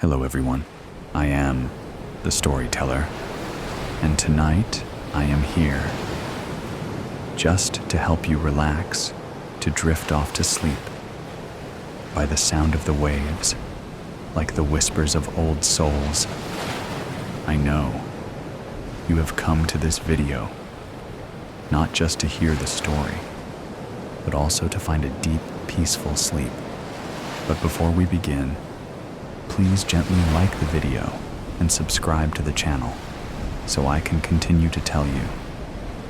Hello everyone, I am the storyteller, and tonight I am here just to help you relax, to drift off to sleep by the sound of the waves, like the whispers of old souls. I know you have come to this video not just to hear the story, but also to find a deep, peaceful sleep. But before we begin, please gently like the video and subscribe to the channel so I can continue to tell you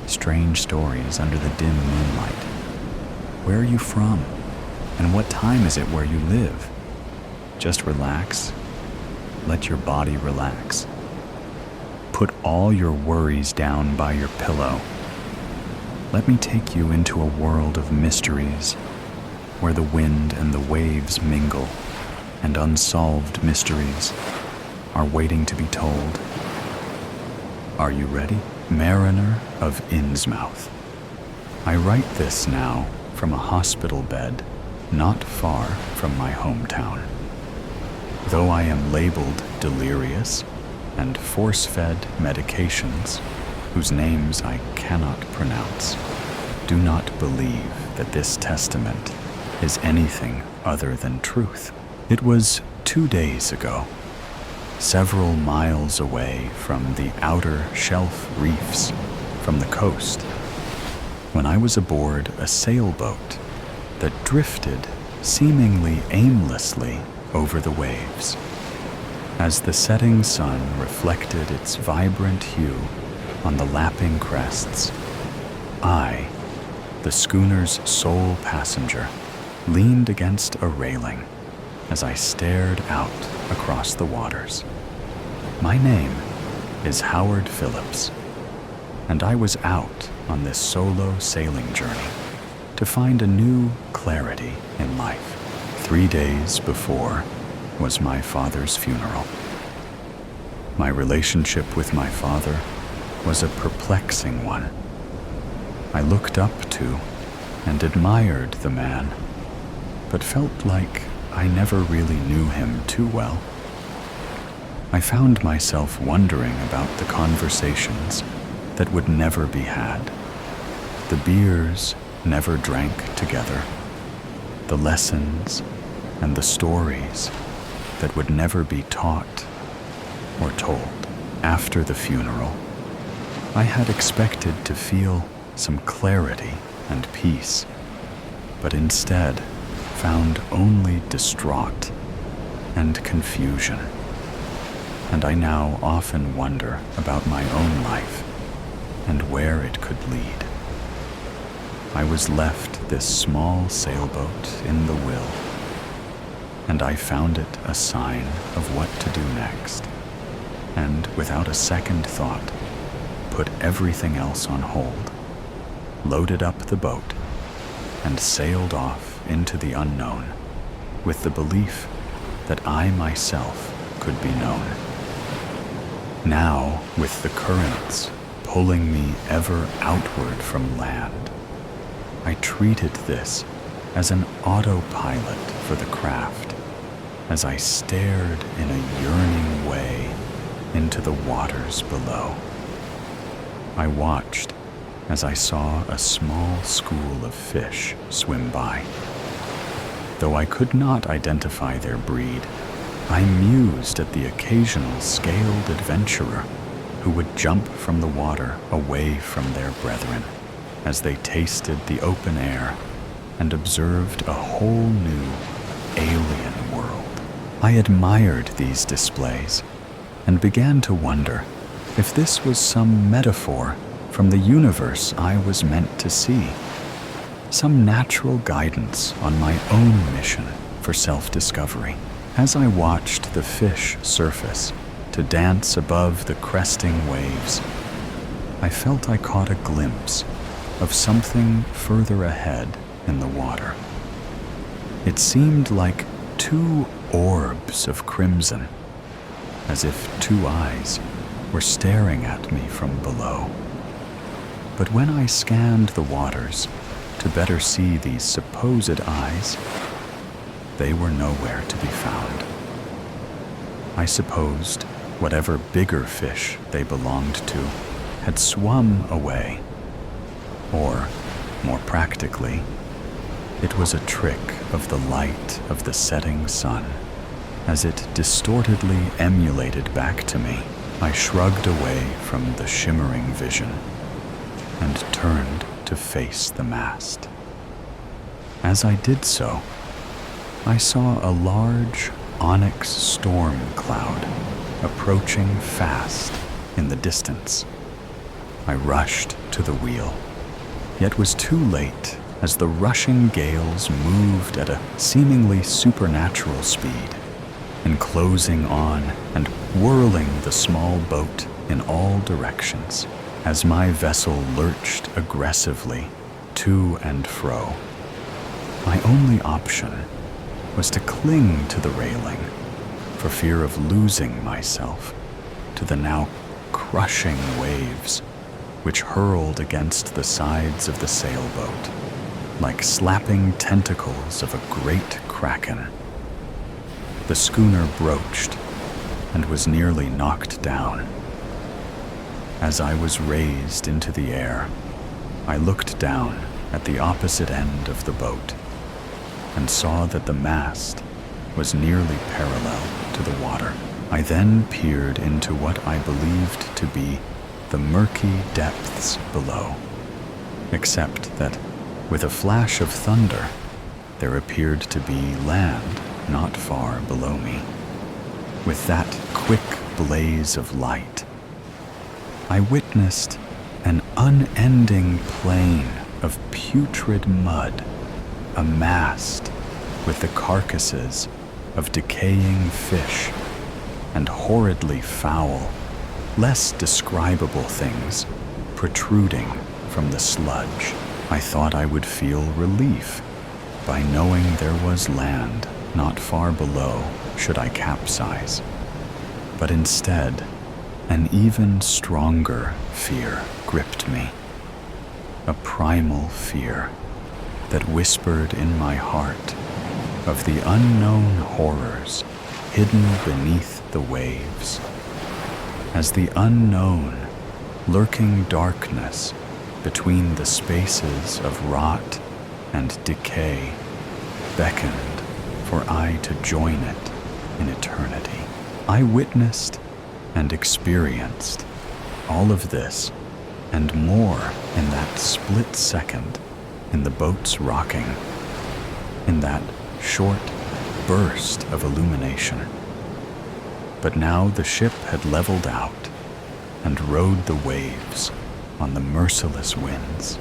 strange stories under the dim moonlight. Where are you from? And what time is it where you live? Just relax. Let your body relax. Put all your worries down by your pillow. Let me take you into a world of mysteries where the wind and the waves mingle, and unsolved mysteries are waiting to be told. Are you ready? Mariner of Innsmouth. I write this now from a hospital bed not far from my hometown. Though I am labeled delirious and force-fed medications whose names I cannot pronounce, do not believe that this testament is anything other than truth. It was 2 days ago, several miles away from the outer shelf reefs from the coast, when I was aboard a sailboat that drifted seemingly aimlessly over the waves. As the setting sun reflected its vibrant hue on the lapping crests, I, the schooner's sole passenger, leaned against a railing as I stared out across the waters. My name is Howard Phillips, and I was out on this solo sailing journey to find a new clarity in life. 3 days before was my father's funeral. My relationship with my father was a perplexing one. I looked up to and admired the man, but felt like I never really knew him too well. I found myself wondering about the conversations that would never be had, the beers never drank together, the lessons and the stories that would never be taught or told. After the funeral, I had expected to feel some clarity and peace, but instead found only distraught and confusion. And I now often wonder about my own life and where it could lead. I was left this small sailboat in the will, and I found it a sign of what to do next, and without a second thought, put everything else on hold, loaded up the boat, and sailed off into the unknown with the belief that I myself could be known. Now, with the currents pulling me ever outward from land, I treated this as an autopilot for the craft as I stared in a yearning way into the waters below. I watched as I saw a small school of fish swim by. Though I could not identify their breed, I mused at the occasional scaled adventurer who would jump from the water away from their brethren as they tasted the open air and observed a whole new alien world. I admired these displays and began to wonder if this was some metaphor from the universe I was meant to see, some natural guidance on my own mission for self-discovery. As I watched the fish surface to dance above the cresting waves, I felt I caught a glimpse of something further ahead in the water. It seemed like 2 orbs of crimson, as if 2 eyes were staring at me from below. But when I scanned the waters to better see these supposed eyes, they were nowhere to be found. I supposed whatever bigger fish they belonged to had swum away. Or, more practically, it was a trick of the light of the setting sun. As it distortedly emulated back to me, I shrugged away from the shimmering vision and turned to face the mast. As I did so, I saw a large onyx storm cloud approaching fast in the distance. I rushed to the wheel, yet was too late as the rushing gales moved at a seemingly supernatural speed, enclosing on and whirling the small boat in all directions as my vessel lurched aggressively to and fro. My only option was to cling to the railing for fear of losing myself to the now crushing waves which hurled against the sides of the sailboat like slapping tentacles of a great kraken. The schooner broached and was nearly knocked down. As I was raised into the air, I looked down at the opposite end of the boat and saw that the mast was nearly parallel to the water. I then peered into what I believed to be the murky depths below, except that with a flash of thunder, there appeared to be land not far below me. With that quick blaze of light, I witnessed an unending plain of putrid mud, amassed with the carcasses of decaying fish and horridly foul, less describable things protruding from the sludge. I thought I would feel relief by knowing there was land not far below should I capsize. But instead, an even stronger fear gripped me. A primal fear that whispered in my heart of the unknown horrors hidden beneath the waves. As the unknown, lurking darkness between the spaces of rot and decay beckoned for I to join it in eternity. I witnessed and experienced all of this and more in that split second in the boat's rocking, in that short burst of illumination. But now the ship had leveled out and rode the waves on the merciless winds,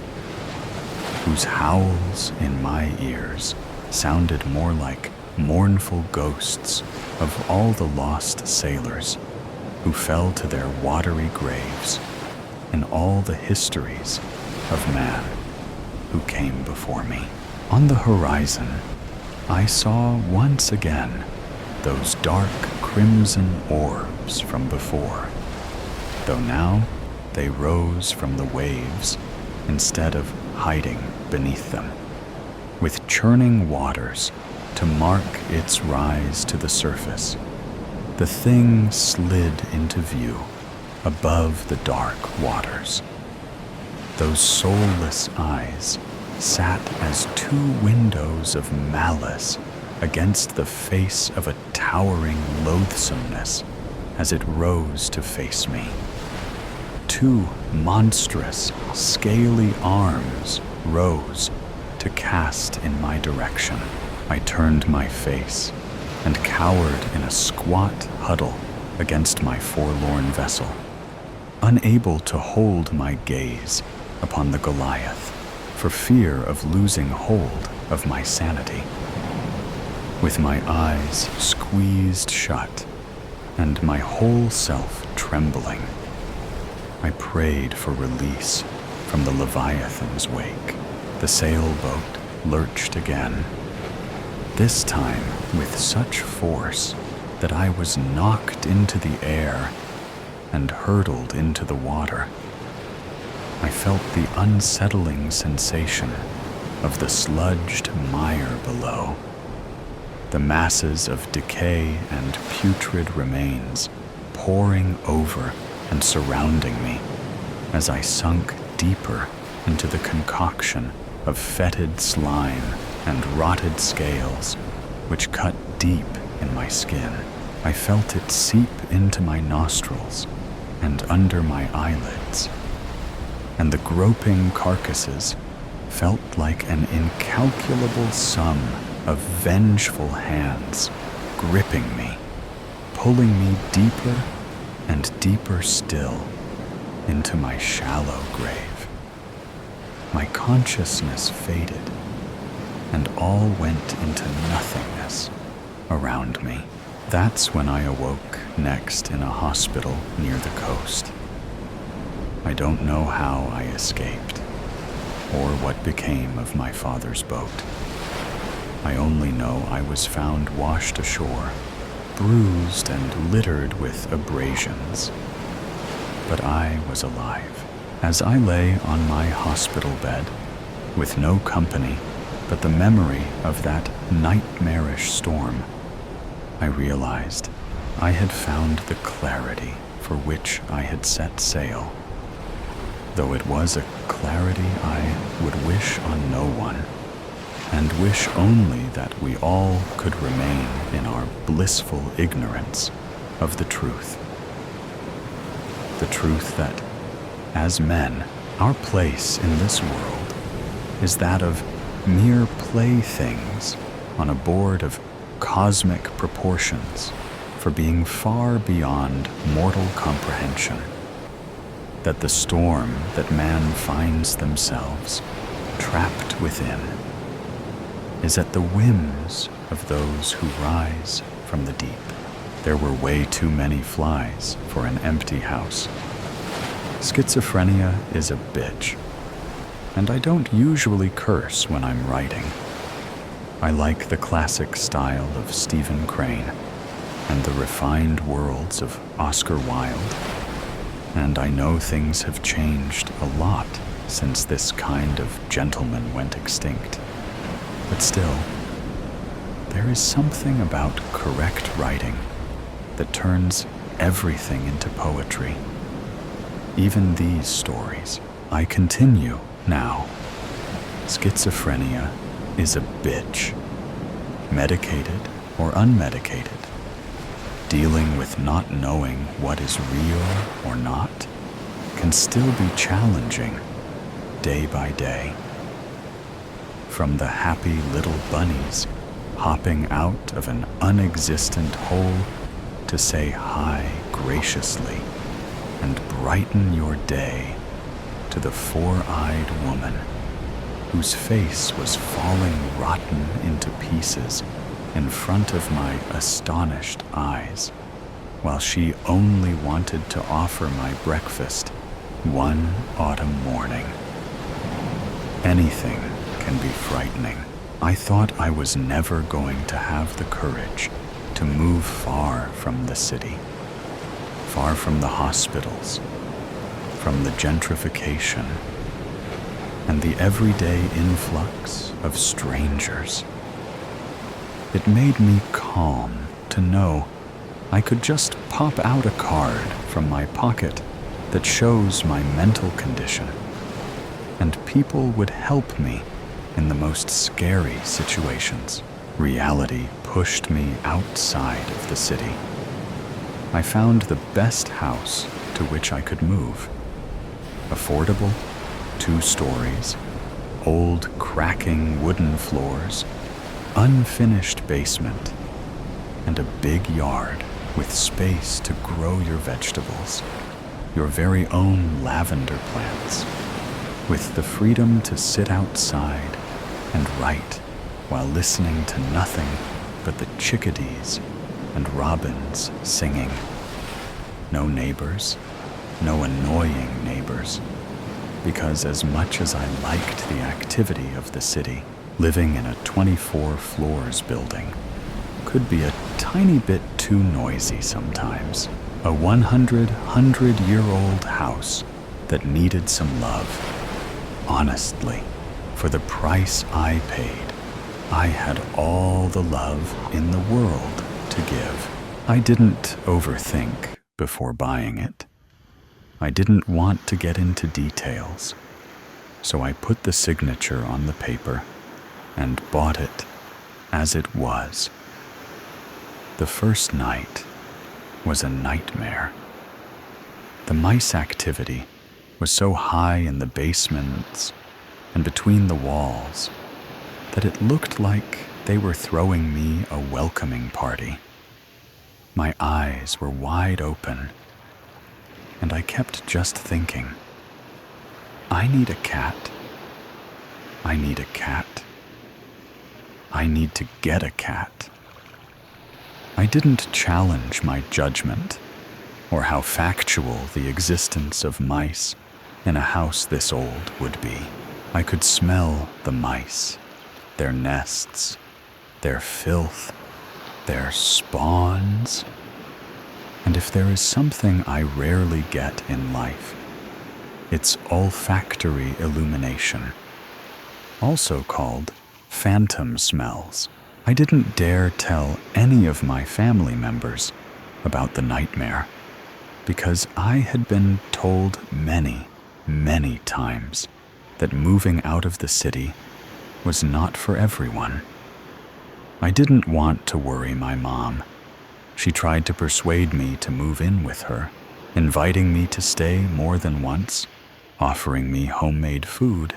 whose howls in my ears sounded more like mournful ghosts of all the lost sailors who fell to their watery graves in all the histories of man who came before me. On the horizon, I saw once again those dark crimson orbs from before, though now they rose from the waves instead of hiding beneath them, with churning waters to mark its rise to the surface. The thing slid into view above the dark waters. Those soulless eyes sat as two windows of malice against the face of a towering loathsomeness as it rose to face me. Two monstrous, scaly arms rose to cast in my direction. I turned my face and cowered in a squat huddle against my forlorn vessel, unable to hold my gaze upon the Goliath for fear of losing hold of my sanity. With my eyes squeezed shut and my whole self trembling, I prayed for release from the Leviathan's wake. The sailboat lurched again, this time with such force that I was knocked into the air and hurtled into the water. I felt the unsettling sensation of the sludged mire below, the masses of decay and putrid remains pouring over and surrounding me as I sunk deeper into the concoction of fetid slime and rotted scales which cut deep in my skin. I felt it seep into my nostrils and under my eyelids, and the groping carcasses felt like an incalculable sum of vengeful hands gripping me, pulling me deeper and deeper still into my shallow grave. My consciousness faded, and all went into nothingness around me. That's when I awoke next in a hospital near the coast. I don't know how I escaped, or what became of my father's boat. I only know I was found washed ashore, bruised and littered with abrasions. But I was alive. As I lay on my hospital bed, with no company but the memory of that nightmarish storm, I realized I had found the clarity for which I had set sail, though it was a clarity I would wish on no one, and wish only that we all could remain in our blissful ignorance of the truth. The truth that, as men, our place in this world is that of mere playthings on a board of cosmic proportions for being far beyond mortal comprehension. That the storm that man finds themselves trapped within is at the whims of those who rise from the deep. There were way too many flies for an empty house. Schizophrenia is a bitch, and I don't usually curse when I'm writing. I like the classic style of Stephen Crane and the refined worlds of Oscar Wilde, and I know things have changed a lot since this kind of gentleman went extinct. But still, there is something about correct writing that turns everything into poetry. Even these stories. I continue now. Schizophrenia is a bitch. Medicated or unmedicated. Dealing with not knowing what is real or not can still be challenging day by day. From the happy little bunnies hopping out of an unexistent hole to say hi graciously and brighten your day, to the four-eyed woman whose face was falling rotten into pieces in front of my astonished eyes, while she only wanted to offer my breakfast one autumn morning. Anything can be frightening. I thought I was never going to have the courage to move far from the city, far from the hospitals, from the gentrification, and the everyday influx of strangers. It made me calm to know I could just pop out a card from my pocket that shows my mental condition, and people would help me in the most scary situations. Reality pushed me outside of the city. I found the best house to which I could move. Affordable, 2 stories, old cracking wooden floors, unfinished basement, and a big yard with space to grow your vegetables, your very own lavender plants, with the freedom to sit outside and write while listening to nothing but the chickadees and robins singing. No neighbors, no annoying neighbors, because as much as I liked the activity of the city, living in a 24 floors building could be a tiny bit too noisy sometimes. A 100-year-old house that needed some love. Honestly, for the price I paid, I had all the love in the world to give. I didn't overthink before buying it. I didn't want to get into details, so I put the signature on the paper and bought it as it was. The first night was a nightmare. The mice activity was so high in the basements and between the walls that it looked like they were throwing me a welcoming party. My eyes were wide open, and I kept just thinking, I need a cat. I need a cat. I need to get a cat. I didn't challenge my judgment or how factual the existence of mice in a house this old would be. I could smell the mice, their nests, their filth, their spawns. And if there is something I rarely get in life, it's olfactory illumination, also called phantom smells. I didn't dare tell any of my family members about the nightmare because I had been told many, many times that moving out of the city was not for everyone. I didn't want to worry my mom. She tried to persuade me to move in with her, inviting me to stay more than once, offering me homemade food,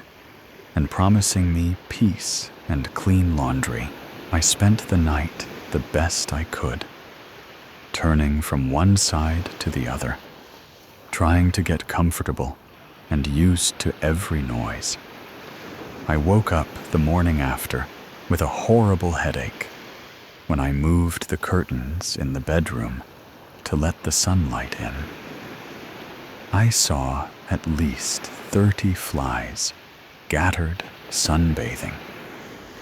and promising me peace and clean laundry. I spent the night the best I could, turning from one side to the other, trying to get comfortable and used to every noise. I woke up the morning after with a horrible headache when I moved the curtains in the bedroom to let the sunlight in. I saw at least 30 flies, scattered, sunbathing,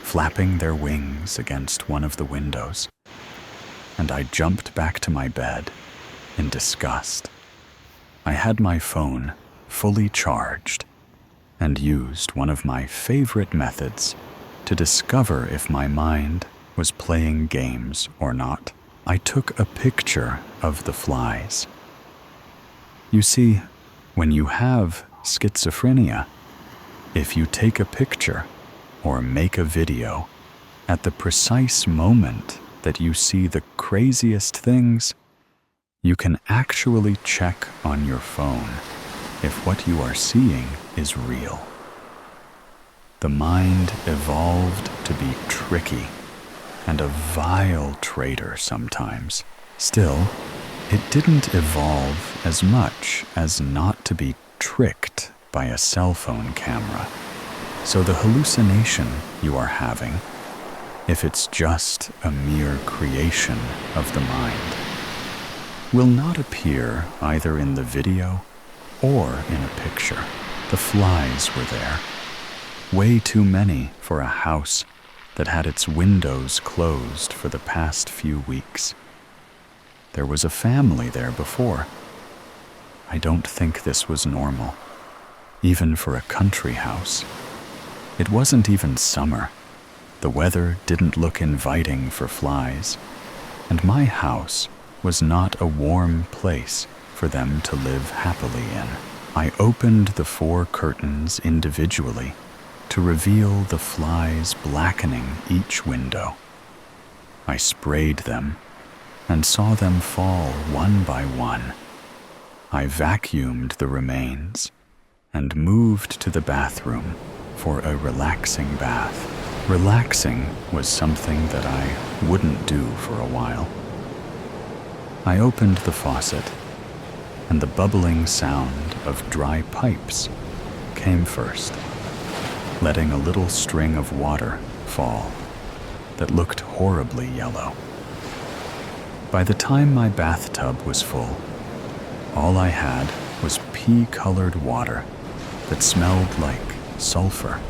flapping their wings against one of the windows, and I jumped back to my bed in disgust. I had my phone fully charged and used one of my favorite methods to discover if my mind was playing games or not. I took a picture of the flies. You see, when you have schizophrenia, if you take a picture or make a video at the precise moment that you see the craziest things, you can actually check on your phone if what you are seeing is real. The mind evolved to be tricky and a vile traitor sometimes. Still, it didn't evolve as much as not to be tricked by a cell phone camera. So the hallucination you are having, if it's just a mere creation of the mind, will not appear either in the video or in a picture. The flies were there, way too many for a house that had its windows closed for the past few weeks. There was a family there before. I don't think this was normal, even for a country house. It wasn't even summer. The weather didn't look inviting for flies, and my house was not a warm place for them to live happily in. I opened the 4 curtains individually to reveal the flies blackening each window. I sprayed them and saw them fall one by one. I vacuumed the remains and moved to the bathroom for a relaxing bath. Relaxing was something that I wouldn't do for a while. I opened the faucet, and the bubbling sound of dry pipes came first, letting a little string of water fall that looked horribly yellow. By the time my bathtub was full, all I had was pea-colored water that smelled like sulfur,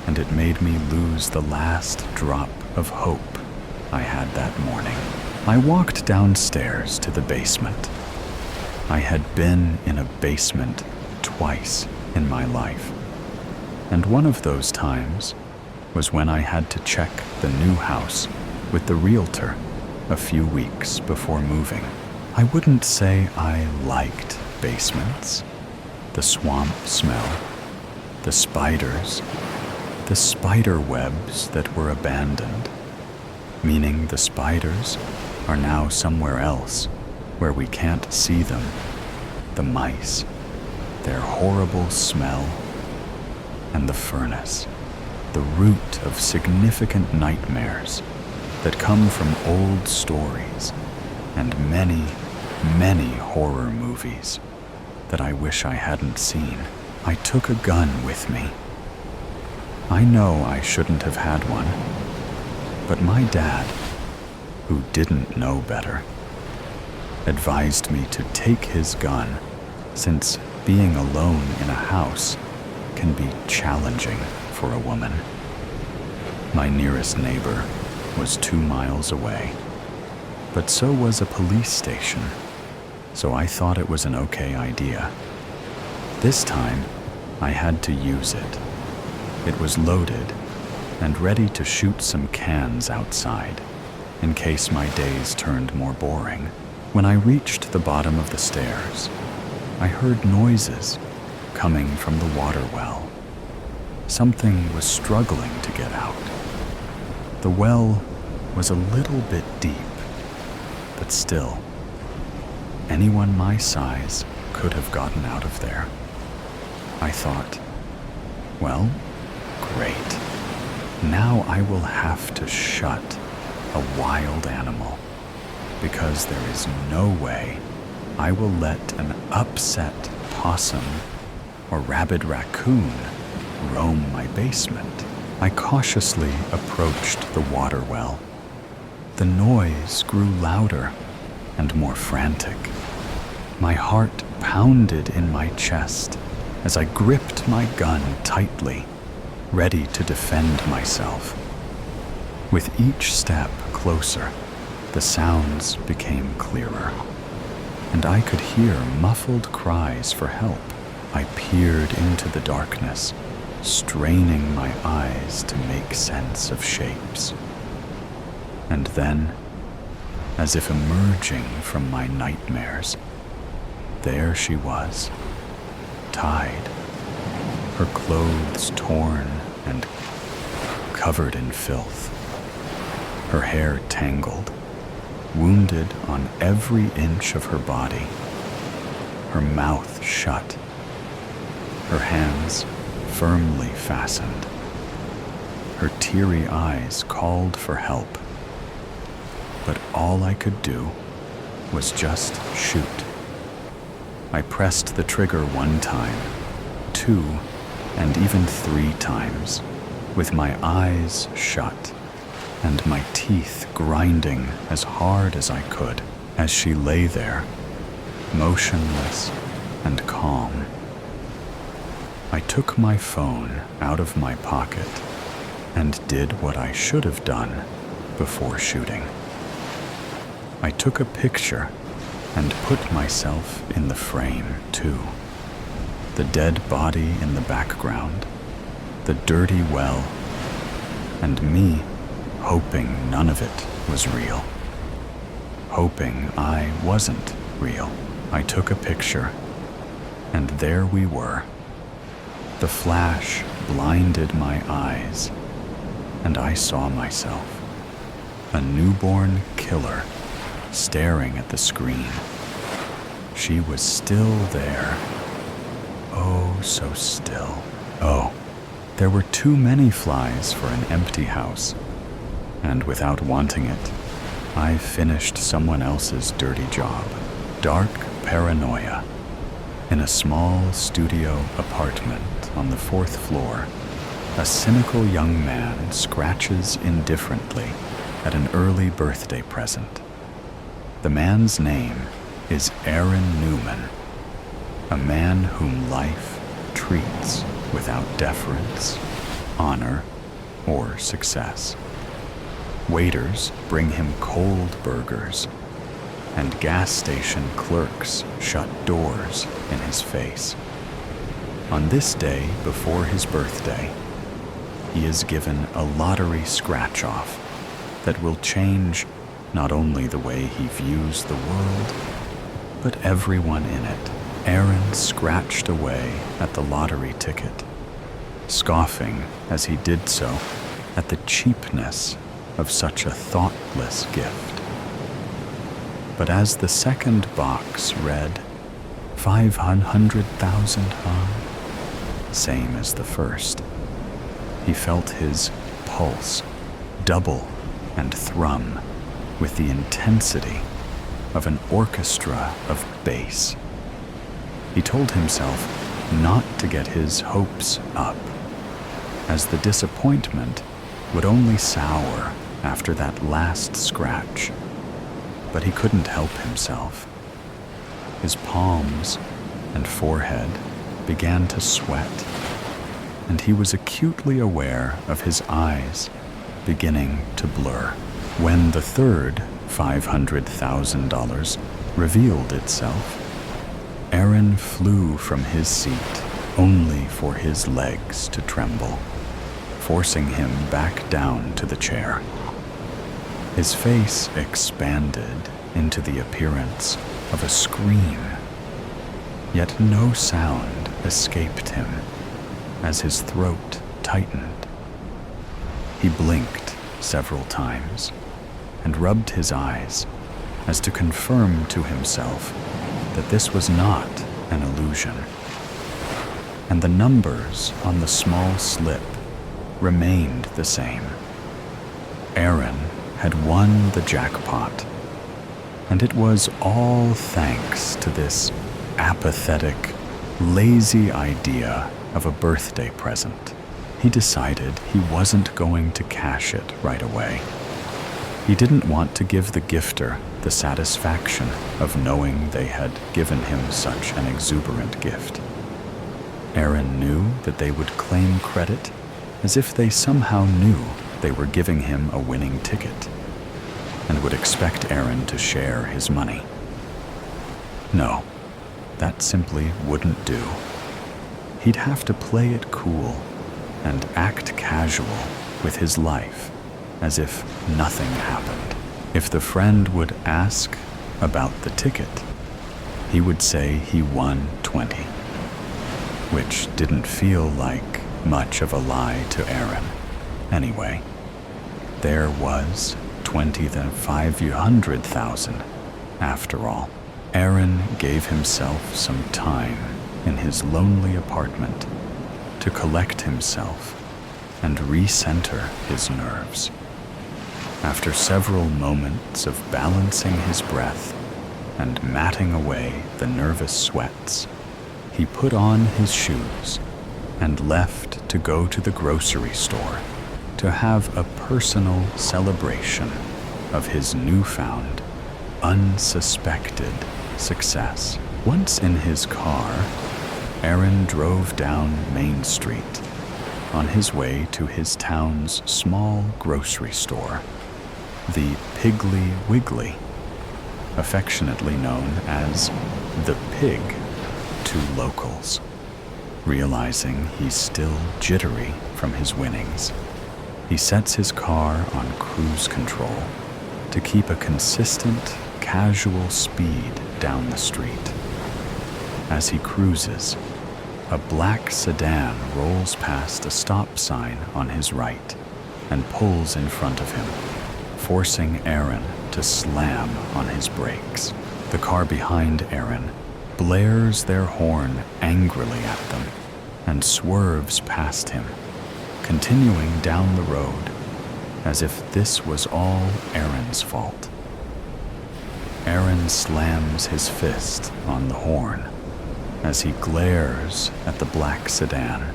and it made me lose the last drop of hope I had that morning. I walked downstairs to the basement. I had been in a basement twice in my life, and one of those times was when I had to check the new house with the realtor a few weeks before moving. I wouldn't say I liked basements. The swamp smell, the spiders, the spider webs that were abandoned, meaning the spiders are now somewhere else where we can't see them. The mice, their horrible smell, and the furnace, the root of significant nightmares that come from old stories and many, many horror movies that I wish I hadn't seen. I took a gun with me. I know I shouldn't have had one, but my dad, who didn't know better, advised me to take his gun since being alone in a house can be challenging for a woman. My nearest neighbor was 2 miles away, but so was a police station, so I thought it was an okay idea. This time, I had to use it. It was loaded and ready to shoot some cans outside in case my days turned more boring. When I reached the bottom of the stairs, I heard noises coming from the water well. Something was struggling to get out. The well was a little bit deep, but still, anyone my size could have gotten out of there. I thought, well, great. Now I will have to shut a wild animal, because there is no way I will let an upset possum or rabid raccoon roam my basement. I cautiously approached the water well. The noise grew louder and more frantic. My heart pounded in my chest as I gripped my gun tightly, ready to defend myself. With each step closer, the sounds became clearer, and I could hear muffled cries for help. I peered into the darkness, straining my eyes to make sense of shapes. And then, as if emerging from my nightmares, there she was, tied, her clothes torn and covered in filth, her hair tangled, wounded on every inch of her body, her mouth shut, her hands firmly fastened. Her teary eyes called for help, but all I could do was just shoot. I pressed the trigger 1 time, 2, and even 3 times, with my eyes shut and my teeth grinding as hard as I could, as she lay there, motionless and calm. I took my phone out of my pocket and did what I should have done before shooting. I took a picture and put myself in the frame, too. The dead body in the background, the dirty well, and me hoping none of it was real. Hoping I wasn't real. I took a picture, and there we were. The flash blinded my eyes, and I saw myself, a newborn killer, staring at the screen. She was still there. Oh, so still. Oh, there were too many flies for an empty house, and without wanting it, I finished someone else's dirty job. Dark paranoia. In a small studio apartment on the 4th floor, a cynical young man scratches indifferently at an early birthday present. The man's name is Aaron Newman, a man whom life treats without deference, honor, or success. Waiters bring him cold burgers, and gas station clerks shut doors in his face. On this day before his birthday, he is given a lottery scratch-off that will change not only the way he views the world, but everyone in it. Aaron scratched away at the lottery ticket, scoffing as he did so at the cheapness of such a thoughtless gift. But as the second box read, 500,000, same as the first, he felt his pulse double and thrum with the intensity of an orchestra of bass. He told himself not to get his hopes up, as the disappointment would only sour after that last scratch. But he couldn't help himself. His palms and forehead began to sweat, and he was acutely aware of his eyes beginning to blur. When the third $500,000 revealed itself, Aaron flew from his seat only for his legs to tremble, forcing him back down to the chair. His face expanded into the appearance of a scream, yet no sound escaped him as his throat tightened. He blinked several times and rubbed his eyes as to confirm to himself that this was not an illusion. And the numbers on the small slip remained the same. Aaron had won the jackpot, and it was all thanks to this apathetic, lazy idea of a birthday present. He decided he wasn't going to cash it right away. He didn't want to give the gifter the satisfaction of knowing they had given him such an exuberant gift. Aaron knew that they would claim credit as if they somehow knew they were giving him a winning ticket, and would expect Aaron to share his money. No, that simply wouldn't do. He'd have to play it cool and act casual with his life, as if nothing happened. If the friend would ask about the ticket, he would say he won 20, which didn't feel like much of a lie to Aaron. Anyway, there was 500,000 after all. Aaron gave himself some time in his lonely apartment to collect himself and recenter his nerves. After several moments of balancing his breath and matting away the nervous sweats, he put on his shoes and left to go to the grocery store to have a personal celebration of his newfound, unsuspected success. Once in his car, Aaron drove down Main Street on his way to his town's small grocery store, the Piggly Wiggly, affectionately known as the Pig to locals. Realizing he's still jittery from his winnings, he sets his car on cruise control to keep a consistent, casual speed down the street. As he cruises, a black sedan rolls past a stop sign on his right and pulls in front of him, forcing Aaron to slam on his brakes. The car behind Aaron blares their horn angrily at them and swerves past him, continuing down the road as if this was all Aaron's fault. Aaron slams his fist on the horn as he glares at the black sedan.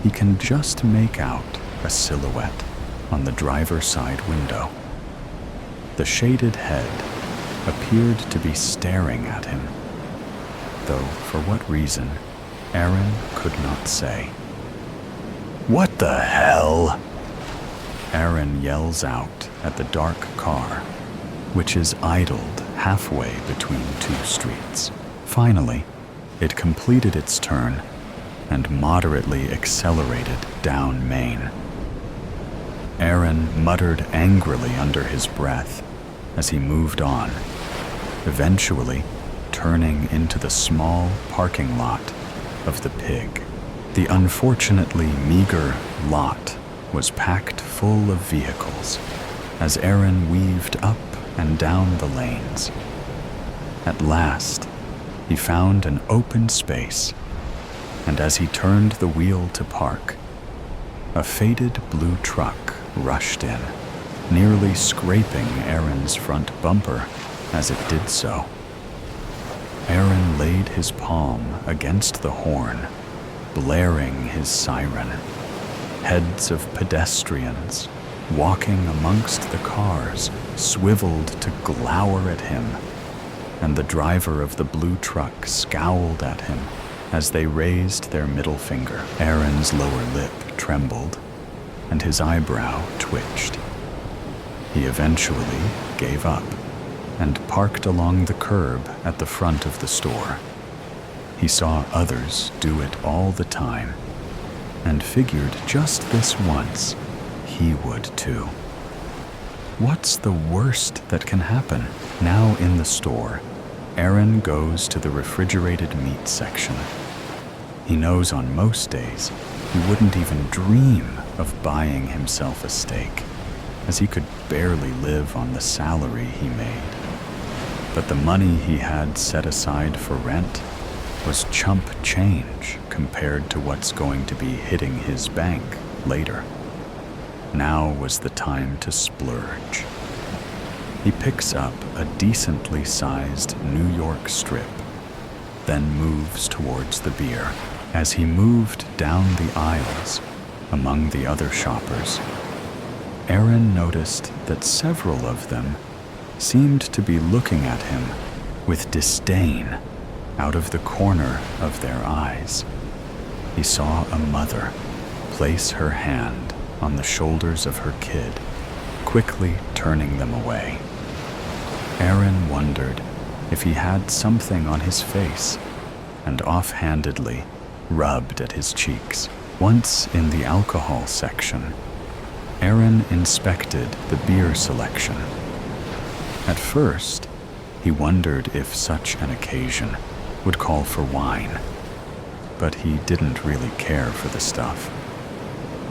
He can just make out a silhouette on the driver's side window. The shaded head appeared to be staring at him, though for what reason, Aaron could not say. "What the hell?" Aaron yells out at the dark car, which is idled halfway between two streets. Finally, it completed its turn and moderately accelerated down Main. Aaron muttered angrily under his breath as he moved on, eventually turning into the small parking lot of the Pig. The unfortunately meager lot was packed full of vehicles as Aaron weaved up and down the lanes. At last, he found an open space, and as he turned the wheel to park, a faded blue truck rushed in, nearly scraping Aaron's front bumper as it did so. Aaron laid his palm against the horn, blaring his siren. Heads of pedestrians walking amongst the cars swiveled to glower at him, and the driver of the blue truck scowled at him as they raised their middle finger. Aaron's lower lip trembled, and his eyebrow twitched. He eventually gave up and parked along the curb at the front of the store. He saw others do it all the time, and figured just this once he would too. What's the worst that can happen? Now in the store, Aaron goes to the refrigerated meat section. He knows on most days he wouldn't even dream of buying himself a steak, as he could barely live on the salary he made. But the money he had set aside for rent was chump change compared to what's going to be hitting his bank later. Now was the time to splurge. He picks up a decently sized New York strip, then moves towards the beer. As he moved down the aisles among the other shoppers, Aaron noticed that several of them seemed to be looking at him with disdain out of the corner of their eyes. He saw a mother place her hand on the shoulders of her kid, quickly turning them away. Aaron wondered if he had something on his face, and offhandedly rubbed at his cheeks. Once in the alcohol section, Aaron inspected the beer selection. At first, he wondered if such an occasion would call for wine, but he didn't really care for the stuff.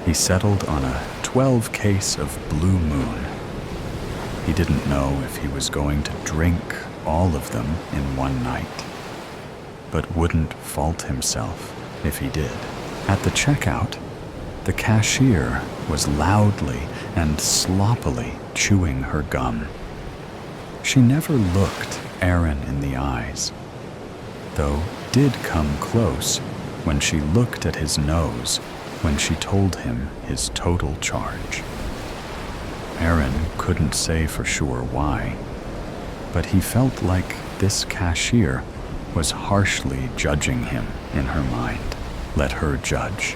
He settled on a 12 case of Blue Moon. He didn't know if he was going to drink all of them in one night, but wouldn't fault himself if he did. At the checkout, the cashier was loudly and sloppily chewing her gum. She never looked Aaron in the eyes, though did come close when she looked at his nose when she told him his total charge. Aaron couldn't say for sure why, but he felt like this cashier was harshly judging him in her mind. Let her judge.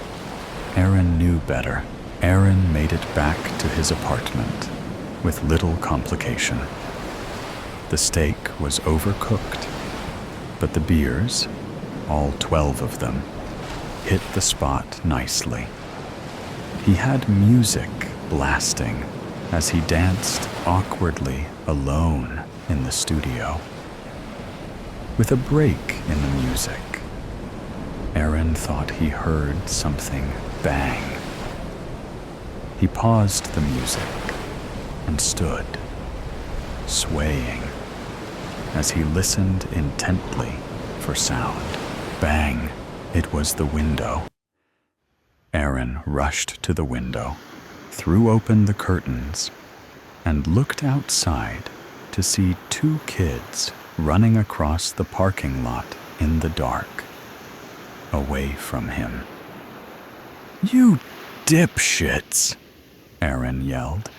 Aaron knew better. Aaron made it back to his apartment with little complication. The steak was overcooked, but the beers, all 12 of them, hit the spot nicely. He had music blasting as he danced awkwardly alone in the studio. With a break in the music, Aaron thought he heard something bang. He paused the music and stood, swaying, as he listened intently for sound. Bang! It was the window. Aaron rushed to the window, threw open the curtains, and looked outside to see 2 kids running across the parking lot in the dark, away from him. "You dipshits!" Aaron yelled.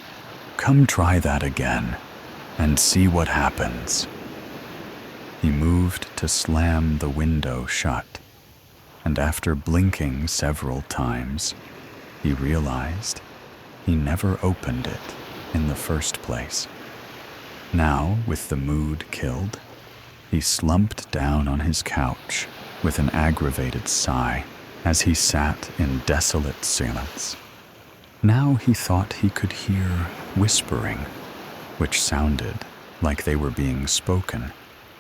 "Come try that again, and see what happens." He moved to slam the window shut, and after blinking several times, he realized he never opened it in the first place. Now, with the mood killed, he slumped down on his couch with an aggravated sigh as he sat in desolate silence. Now he thought he could hear whispering, which sounded like they were being spoken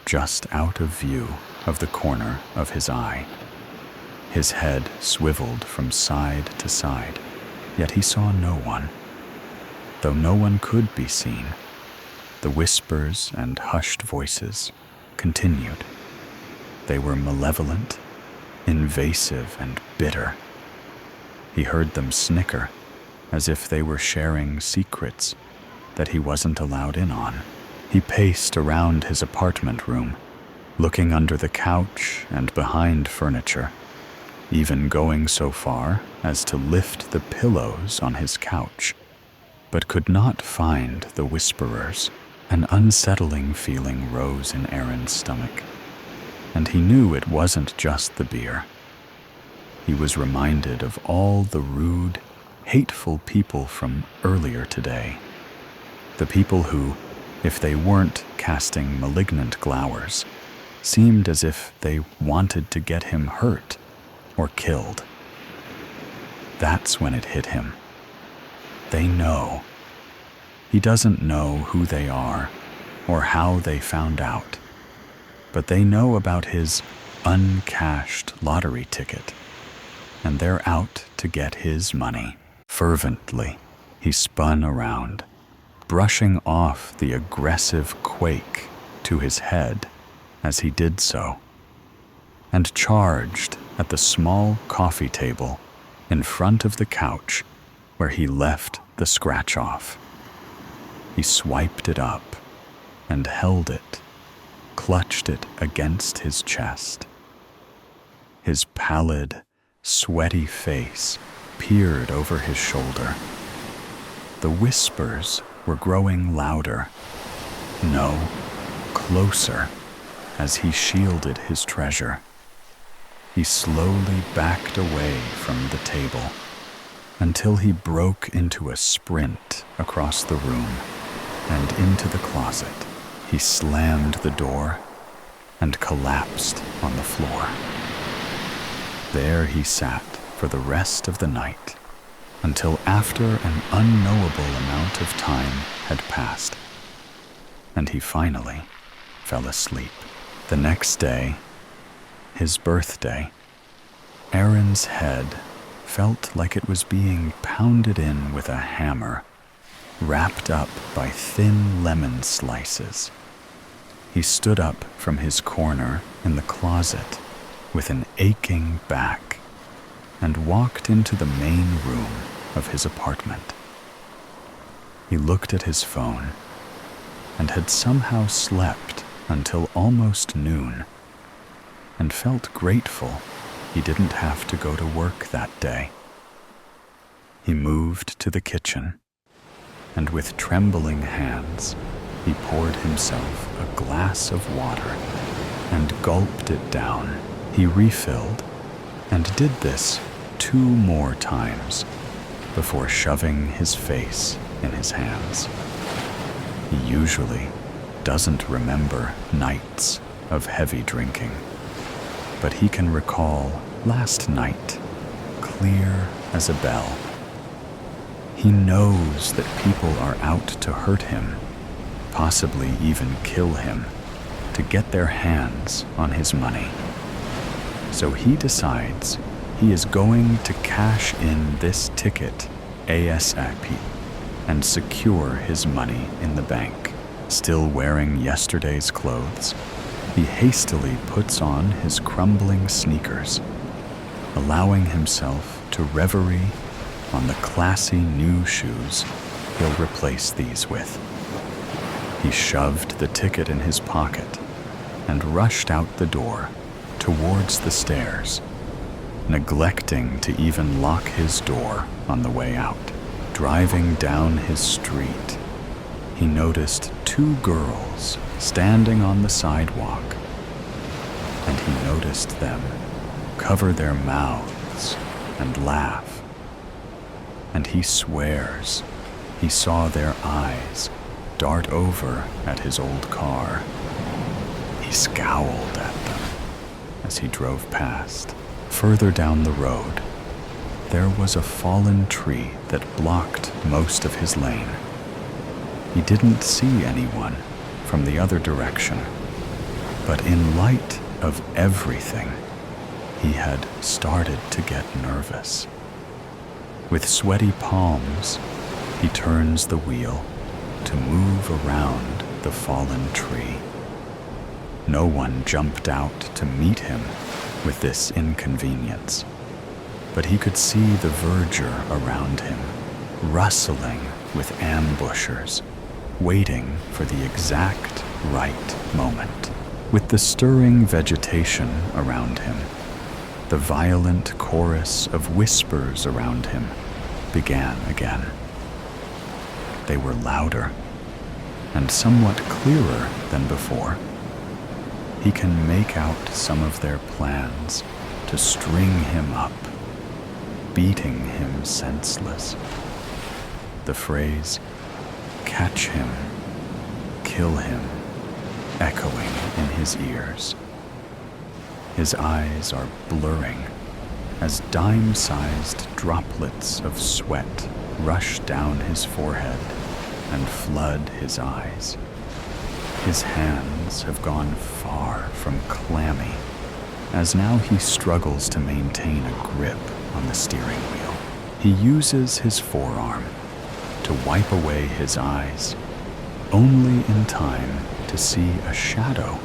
just out of view of the corner of his eye. His head swiveled from side to side, yet he saw no one. Though no one could be seen, the whispers and hushed voices continued. They were malevolent, invasive, and bitter. He heard them snicker, as if they were sharing secrets that he wasn't allowed in on. He paced around his apartment room, looking under the couch and behind furniture, even going so far as to lift the pillows on his couch, but could not find the whisperers. An unsettling feeling rose in Aaron's stomach, and he knew it wasn't just the beer. He was reminded of all the rude, hateful people from earlier today. The people who, if they weren't casting malignant glowers, seemed as if they wanted to get him hurt or killed. That's when it hit him. They know. He doesn't know who they are or how they found out, but they know about his uncashed lottery ticket, and they're out to get his money. Fervently, he spun around, brushing off the aggressive quake to his head as he did so, and charged at the small coffee table in front of the couch where he left the scratch-off. He swiped it up and held it, clutched it against his chest. His pallid, sweaty face peered over his shoulder. The whispers were growing louder, no, closer, as he shielded his treasure. He slowly backed away from the table until he broke into a sprint across the room and into the closet. He slammed the door and collapsed on the floor. There he sat for the rest of the night, until after an unknowable amount of time had passed, and he finally fell asleep. The next day, his birthday, Aaron's head felt like it was being pounded in with a hammer, wrapped up by thin lemon slices. He stood up from his corner in the closet with an aching back and walked into the main room of his apartment. He looked at his phone and had somehow slept until almost noon, and felt grateful he didn't have to go to work that day. He moved to the kitchen, and with trembling hands, he poured himself a glass of water and gulped it down. He refilled and did this 2 more times before shoving his face in his hands. He usually doesn't remember nights of heavy drinking, but he can recall last night clear as a bell. He knows that people are out to hurt him, possibly even kill him, to get their hands on his money. So he decides he is going to cash in this ticket ASAP and secure his money in the bank. Still wearing yesterday's clothes, he hastily puts on his crumbling sneakers, allowing himself to reverie on the classy new shoes he'll replace these with. He shoved the ticket in his pocket and rushed out the door towards the stairs, neglecting to even lock his door on the way out. Driving down his street, he noticed 2 girls standing on the sidewalk, and he noticed them cover their mouths and laugh. And he swears he saw their eyes dart over at his old car. He scowled at them as he drove past, Further down the road, there was a fallen tree that blocked most of his lane. He didn't see anyone from the other direction, but in light of everything, he had started to get nervous. With sweaty palms, he turns the wheel to move around the fallen tree. No one jumped out to meet him with this inconvenience, but he could see the verdure around him, rustling with ambushers, waiting for the exact right moment. With the stirring vegetation around him, the violent chorus of whispers around him began again. They were louder and somewhat clearer than before. He can make out some of their plans to string him up, beating him senseless. The phrase, "catch him, kill him," echoing in his ears. His eyes are blurring as dime-sized droplets of sweat rush down his forehead and flood his eyes. His hands have gone far from clammy, as now he struggles to maintain a grip on the steering wheel. He uses his forearm to wipe away his eyes, only in time to see a shadow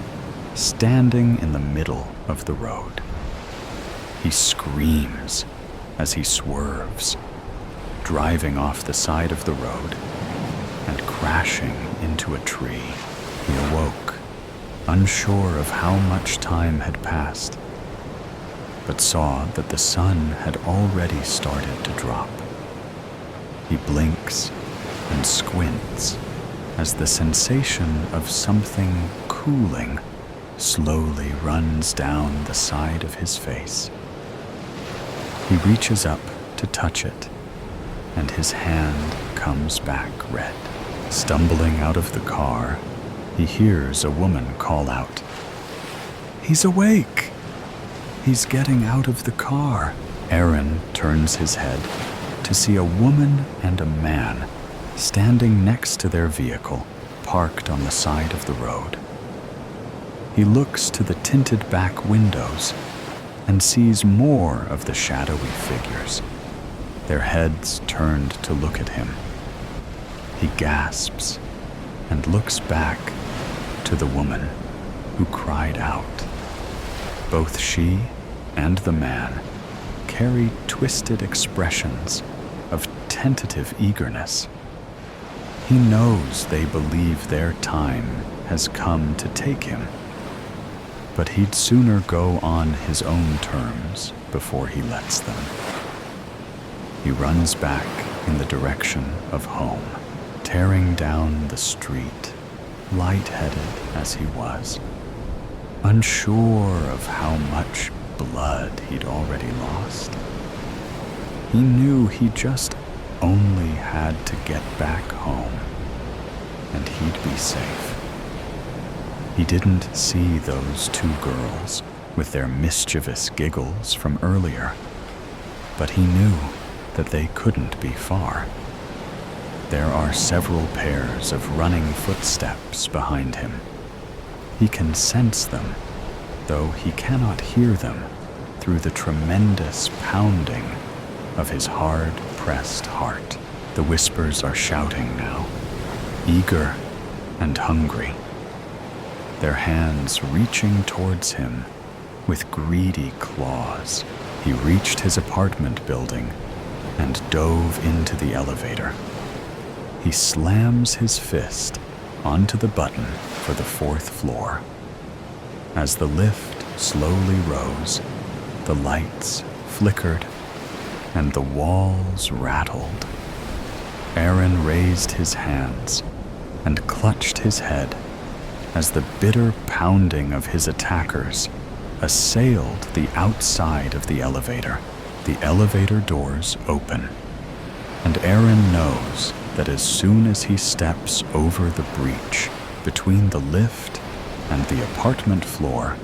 standing in the middle of the road. He screams as he swerves, driving off the side of the road and crashing into a tree. He awoke, unsure of how much time had passed, but saw that the sun had already started to drop. He blinks and squints as the sensation of something cooling slowly runs down the side of his face. He reaches up to touch it, and his hand comes back red. Stumbling out of the car, he hears a woman call out, "He's awake! He's getting out of the car." Aaron turns his head to see a woman and a man standing next to their vehicle, parked on the side of the road. He looks to the tinted back windows and sees more of the shadowy figures, their heads turned to look at him. He gasps and looks back to the woman who cried out. Both she and the man carry twisted expressions of tentative eagerness. He knows they believe their time has come to take him, but he'd sooner go on his own terms before he lets them. He runs back in the direction of home, tearing down the street, lightheaded as he was, unsure of how much blood he'd already lost. He knew he just only had to get back home, and he'd be safe. He didn't see those two girls with their mischievous giggles from earlier, but he knew that they couldn't be far. There are several pairs of running footsteps behind him. He can sense them, though he cannot hear them through the tremendous pounding of his hard-pressed heart. The whispers are shouting now, eager and hungry, their hands reaching towards him with greedy claws. He reached his apartment building and dove into the elevator. He slams his fist onto the button for the 4th floor. As the lift slowly rose, the lights flickered and the walls rattled. Aaron raised his hands and clutched his head as the bitter pounding of his attackers assailed the outside of the elevator. The elevator doors open, and Aaron knows that as soon as he steps over the breach between the lift and the apartment floor,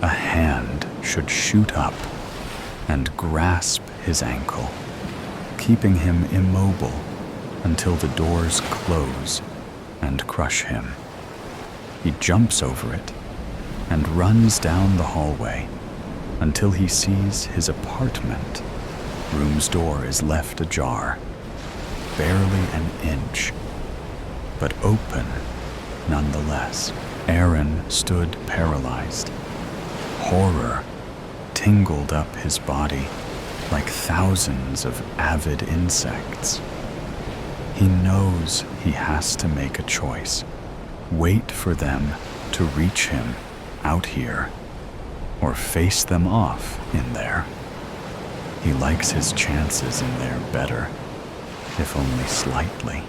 a hand should shoot up and grasp his ankle, keeping him immobile until the doors close and crush him. He jumps over it and runs down the hallway until he sees his apartment. Room's door is left ajar, barely an inch, but open nonetheless. Aaron stood paralyzed. Horror tingled up his body like thousands of avid insects. He knows he has to make a choice. Wait for them to reach him out here, or face them off in there. He likes his chances in there better, if only slightly.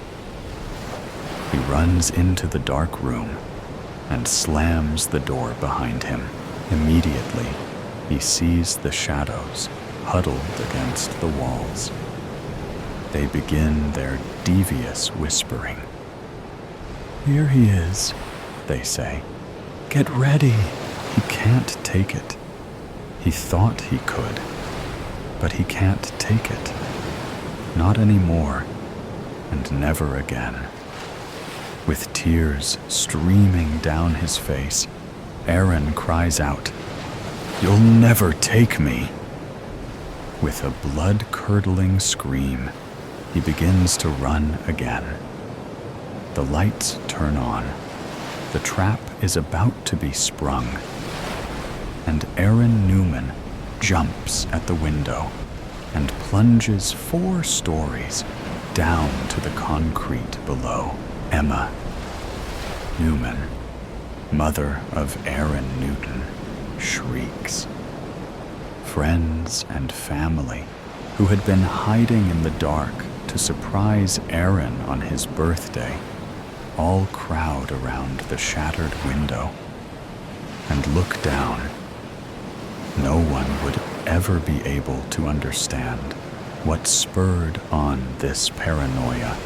He runs into the dark room and slams the door behind him. Immediately, he sees the shadows huddled against the walls. They begin their devious whispering. "Here he is," they say. "Get ready." He can't take it. He thought he could, but he can't take it. Not anymore, and never again. With tears streaming down his face, Aaron cries out, "You'll never take me!" With a blood-curdling scream, he begins to run again. The lights turn on. The trap is about to be sprung, and Aaron Newman jumps at the window and plunges 4 stories down to the concrete below. Emma Newman, mother of Aaron Newton, shrieks. Friends and family, who had been hiding in the dark to surprise Aaron on his birthday, all crowd around the shattered window and look down. No one would ever be able to understand what spurred on this paranoia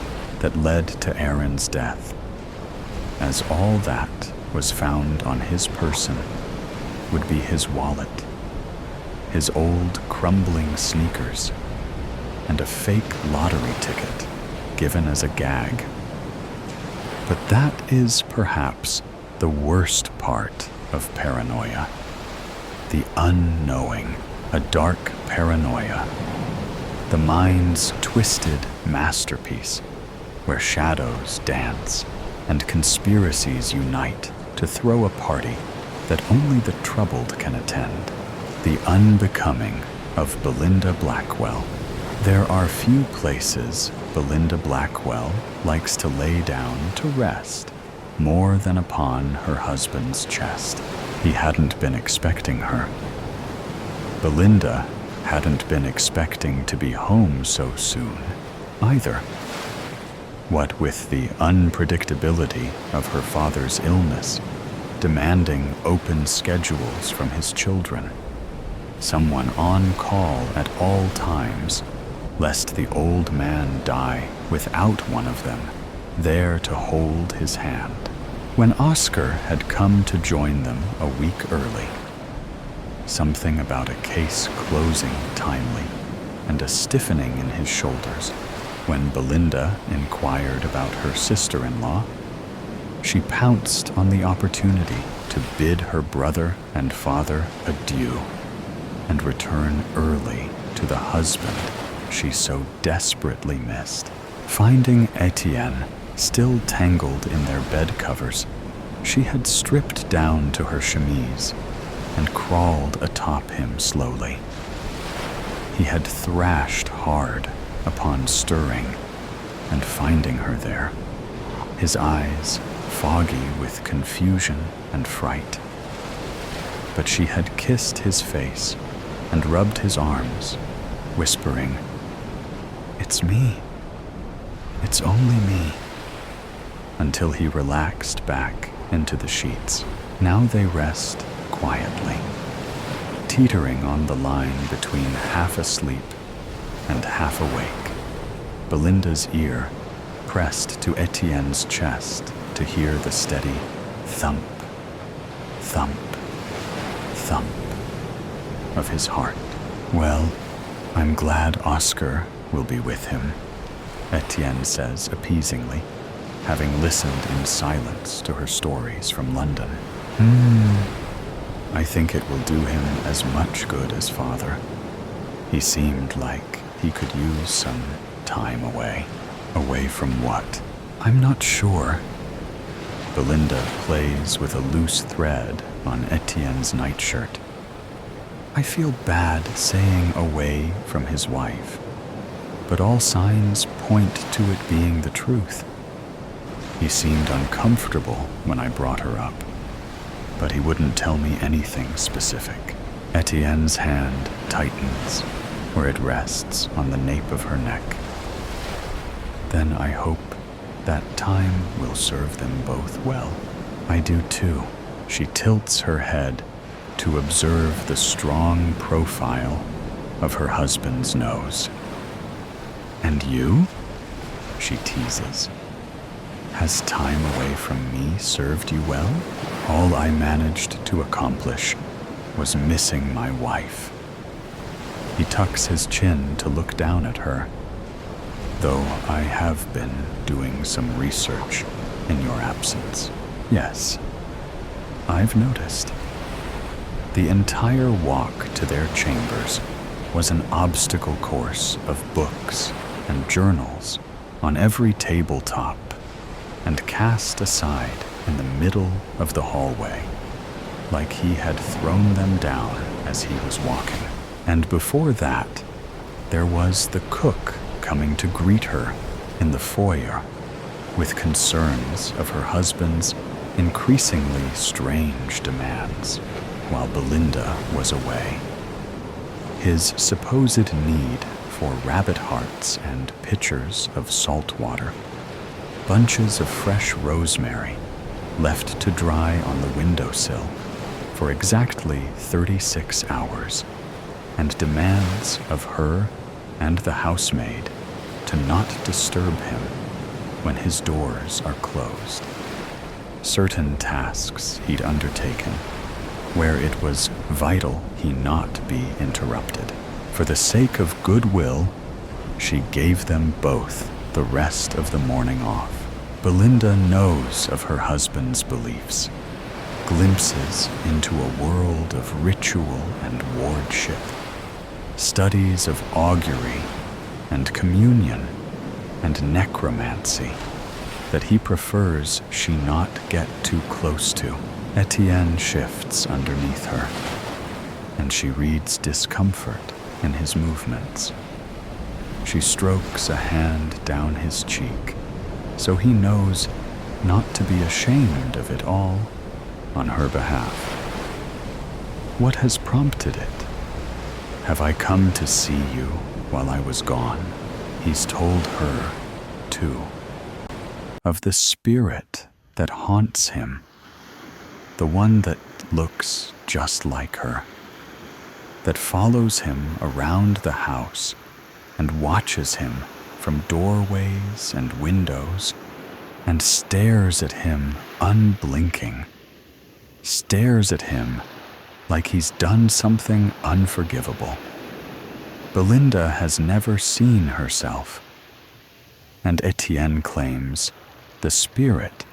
that led to Aaron's death, as all that was found on his person would be his wallet, his old crumbling sneakers, and a fake lottery ticket given as a gag. But that is perhaps the worst part of paranoia. The unknowing, a dark paranoia. The mind's twisted masterpiece, where shadows dance and conspiracies unite to throw a party that only the troubled can attend. The unbecoming of Belinda Blackwell. There are few places Belinda Blackwell likes to lay down to rest more than upon her husband's chest. He hadn't been expecting her. Belinda hadn't been expecting to be home so soon either. What with the unpredictability of her father's illness, demanding open schedules from his children, someone on call at all times, lest the old man die without one of them there to hold his hand. When Oscar had come to join them a week early, something about a case closing timely and a stiffening in his shoulders. When Belinda inquired about her sister-in-law, she pounced on the opportunity to bid her brother and father adieu and return early to the husband she so desperately missed. Finding Etienne still tangled in their bed covers, she had stripped down to her chemise and crawled atop him slowly. He had thrashed hard upon stirring and finding her there, his eyes foggy with confusion and fright. But she had kissed his face and rubbed his arms, whispering, "It's me. It's only me," until he relaxed back into the sheets. Now they rest quietly, teetering on the line between half asleep and half awake, Belinda's ear pressed to Etienne's chest to hear the steady thump, thump, thump of his heart. Well, I'm glad Oscar will be with him, Etienne says appeasingly, having listened in silence to her stories from London. I think it will do him as much good as father. He seemed like he could use some time away. Away from what? I'm not sure. Belinda plays with a loose thread on Etienne's nightshirt. I feel bad saying away from his wife, but all signs point to it being the truth. He seemed uncomfortable when I brought her up, but he wouldn't tell me anything specific. Etienne's hand tightens where it rests on the nape of her neck. Then I hope that time will serve them both well. I do too. She tilts her head to observe the strong profile of her husband's nose. And you? She teases. Has time away from me served you well? All I managed to accomplish was missing my wife. He tucks his chin to look down at her, though I have been doing some research in your absence. Yes, I've noticed. The entire walk to their chambers was an obstacle course of books and journals on every tabletop and cast aside in the middle of the hallway, like he had thrown them down as he was walking. And before that, there was the cook coming to greet her in the foyer with concerns of her husband's increasingly strange demands while Belinda was away. His supposed need for rabbit hearts and pitchers of salt water, bunches of fresh rosemary left to dry on the windowsill for exactly 36 hours, and demands of her and the housemaid to not disturb him when his doors are closed. Certain tasks he'd undertaken where it was vital he not be interrupted. For the sake of goodwill, she gave them both the rest of the morning off. Belinda knows of her husband's beliefs, glimpses into a world of ritual and wardship, studies of augury and communion and necromancy that he prefers she not get too close to. Etienne shifts underneath her, and she reads discomfort in his movements. She strokes a hand down his cheek, so he knows not to be ashamed of it all on her behalf. What has prompted it? Have I come to see you while I was gone? He's told her, too, of the spirit that haunts him, the one that looks just like her, that follows him around the house and watches him from doorways and windows and stares at him unblinking, stares at him like he's done something unforgivable. Belinda has never seen herself, and Etienne claims the spirit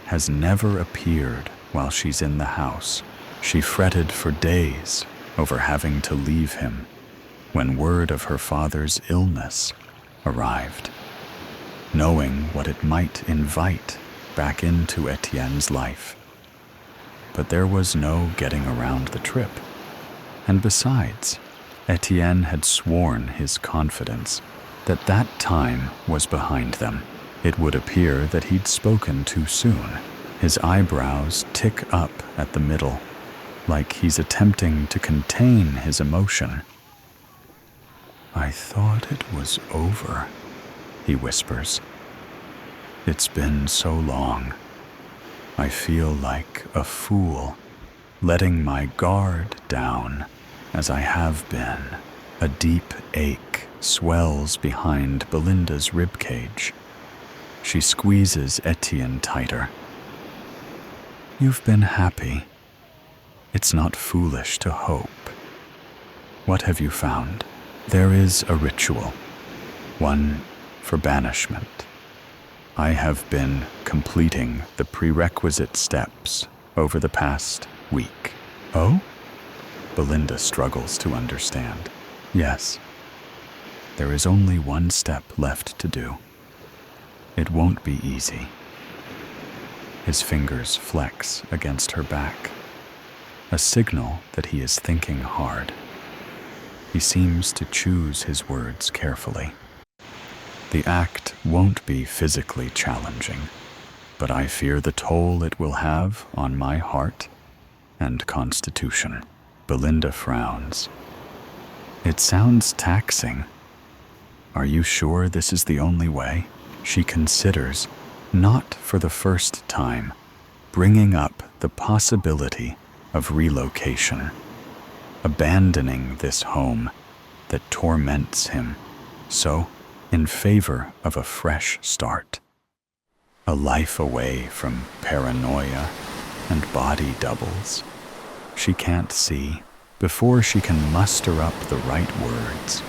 has never appeared while she's in the house. She fretted for days over having to leave him when word of her father's illness arrived, knowing what it might invite back into Etienne's life. But there was no getting around the trip. And besides, Etienne had sworn his confidence that that time was behind them. It would appear that he'd spoken too soon. His eyebrows tick up at the middle, like he's attempting to contain his emotion. I thought it was over, he whispers. It's been so long. I feel like a fool, letting my guard down as I have been. A deep ache swells behind Belinda's ribcage. She squeezes Etienne tighter. You've been happy. It's not foolish to hope. What have you found? There is a ritual, one for banishment. I have been completing the prerequisite steps over the past week. Oh? Belinda struggles to understand. Yes. There is only one step left to do. It won't be easy. His fingers flex against her back, a signal that he is thinking hard. He seems to choose his words carefully. The act won't be physically challenging, but I fear the toll it will have on my heart and constitution. Belinda frowns. It sounds taxing. Are you sure this is the only way? She considers, not for the first time, bringing up the possibility of relocation, abandoning this home that torments him, so in favor of a fresh start. A life away from paranoia and body doubles. She can't see before she can muster up the right words.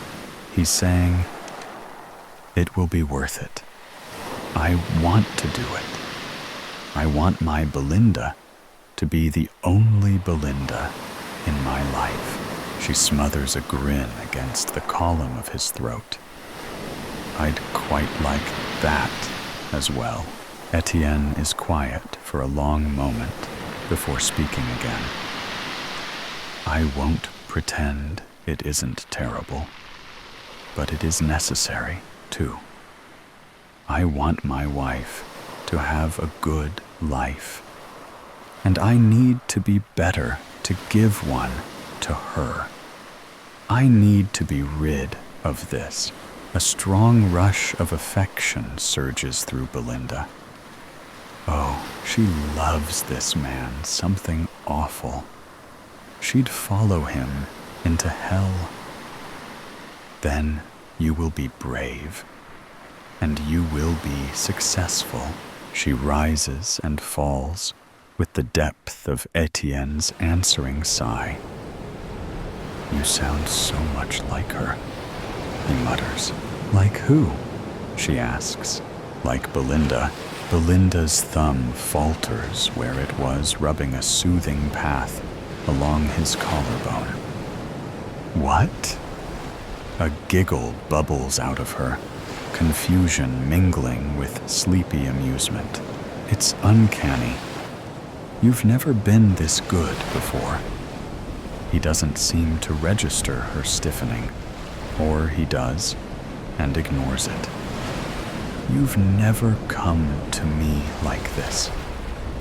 He's saying, "It will be worth it. I want to do it. I want my Belinda to be the only Belinda in my life." She smothers a grin against the column of his throat. I'd quite like that as well. Etienne is quiet for a long moment before speaking again. I won't pretend it isn't terrible, but it is necessary, too. I want my wife to have a good life, and I need to be better to give one to her. I need to be rid of this. A strong rush of affection surges through Belinda. Oh, she loves this man, something awful. She'd follow him into hell. Then you will be brave, and you will be successful. She rises and falls with the depth of Etienne's answering sigh. You sound so much like her, he mutters. Like who? She asks. Like Belinda. Belinda's thumb falters where it was rubbing a soothing path along his collarbone. What? A giggle bubbles out of her, confusion mingling with sleepy amusement. It's uncanny. You've never been this good before. He doesn't seem to register her stiffening, or he does, and ignores it. You've never come to me like this,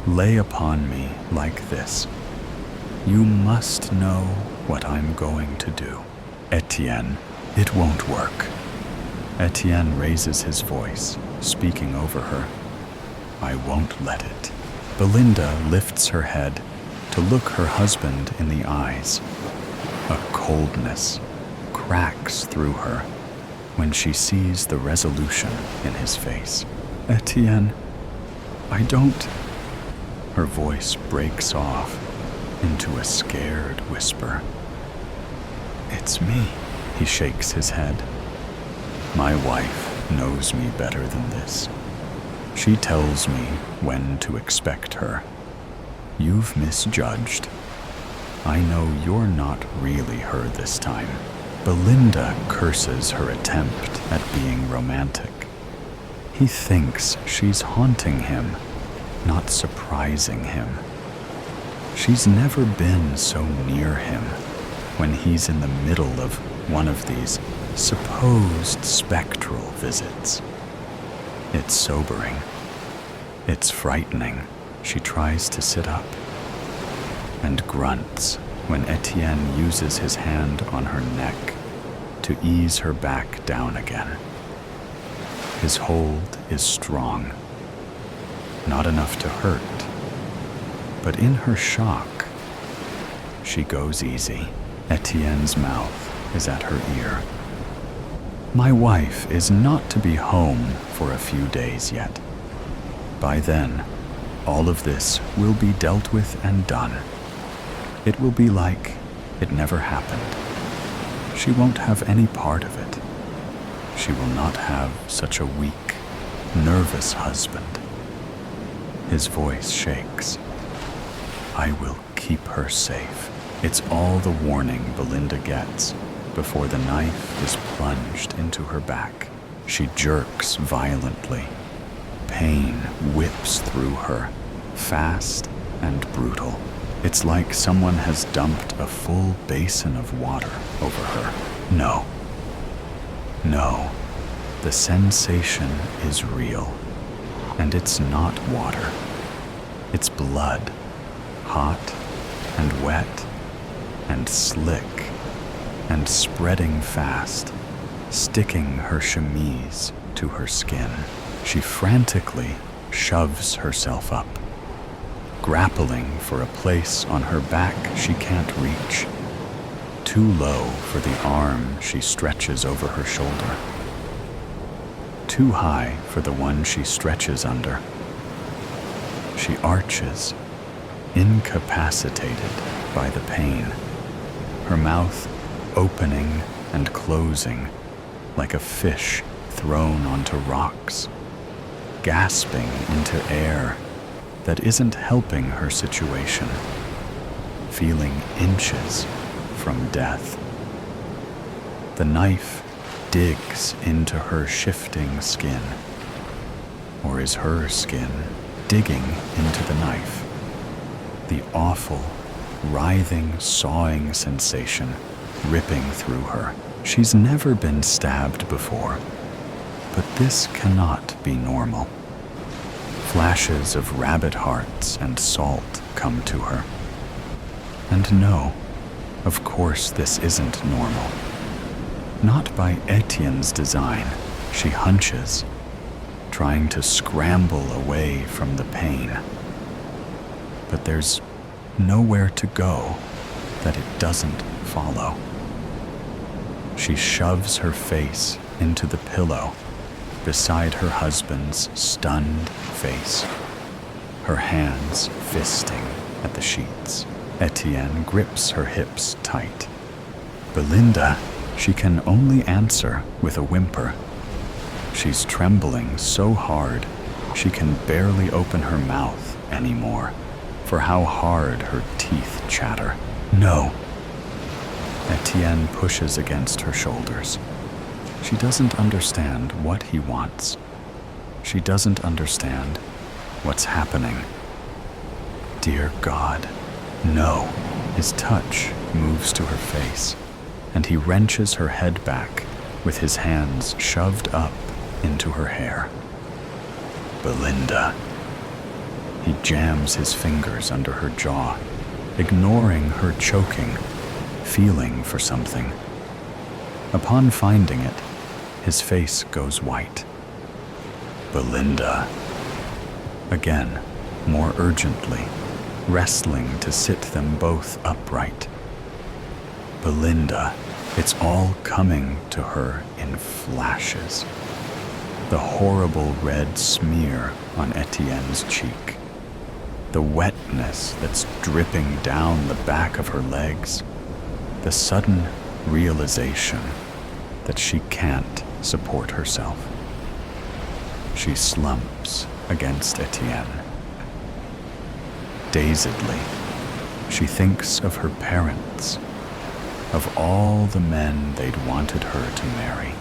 lay upon me like this. You must know what I'm going to do. Etienne, it won't work. Etienne raises his voice, speaking over her. I won't let it. Belinda lifts her head to look her husband in the eyes. A coldness cracks through her when she sees the resolution in his face. Etienne, I don't... Her voice breaks off into a scared whisper. It's me. He shakes his head. My wife knows me better than this. She tells me when to expect her. You've misjudged. I know you're not really her this time. Belinda curses her attempt at being romantic. He thinks she's haunting him, not surprising him. She's never been so near him when he's in the middle of one of these supposed spectral visits. It's sobering. It's frightening. She tries to sit up and grunts when Etienne uses his hand on her neck to ease her back down again. His hold is strong, not enough to hurt, but in her shock, she goes easy. Etienne's mouth is at her ear. My wife is not to be home for a few days yet. By then, all of this will be dealt with and done. It will be like it never happened. She won't have any part of it. She will not have such a weak, nervous husband. His voice shakes. I will keep her safe. It's all the warning Belinda gets before the knife is plunged into her back. She jerks violently. Pain whips through her, fast and brutal. It's like someone has dumped a full basin of water over her. No. No. The sensation is real. And it's not water. It's blood. Hot and wet and slick and spreading fast, sticking her chemise to her skin. She frantically shoves herself up, grappling for a place on her back she can't reach, too low for the arm she stretches over her shoulder, too high for the one she stretches under. She arches, incapacitated by the pain, her mouth opening and closing like a fish thrown onto rocks, gasping into air that isn't helping her situation, feeling inches from death. The knife digs into her shifting skin, or is her skin digging into the knife? The awful, writhing, sawing sensation ripping through her. She's never been stabbed before, but this cannot be normal. Flashes of rabbit hearts and salt come to her. And no, of course this isn't normal. Not by Etienne's design. She hunches, trying to scramble away from the pain. But there's nowhere to go that it doesn't follow. She shoves her face into the pillow beside her husband's stunned face, her hands fisting at the sheets. Etienne grips her hips tight. Belinda, she can only answer with a whimper. She's trembling so hard she can barely open her mouth anymore for how hard her teeth chatter. No. Etienne pushes against her shoulders. She doesn't understand what he wants. She doesn't understand what's happening. Dear God, no. His touch moves to her face, and he wrenches her head back with his hands shoved up into her hair. Belinda. He jams his fingers under her jaw, ignoring her choking, feeling for something. Upon finding it, his face goes white. Belinda. Again, more urgently, wrestling to sit them both upright. Belinda. It's all coming to her in flashes. The horrible red smear on Etienne's cheek. The wetness that's dripping down the back of her legs. The sudden realization that she can't support herself. She slumps against Etienne. Dazedly, she thinks of her parents, of all the men they'd wanted her to marry.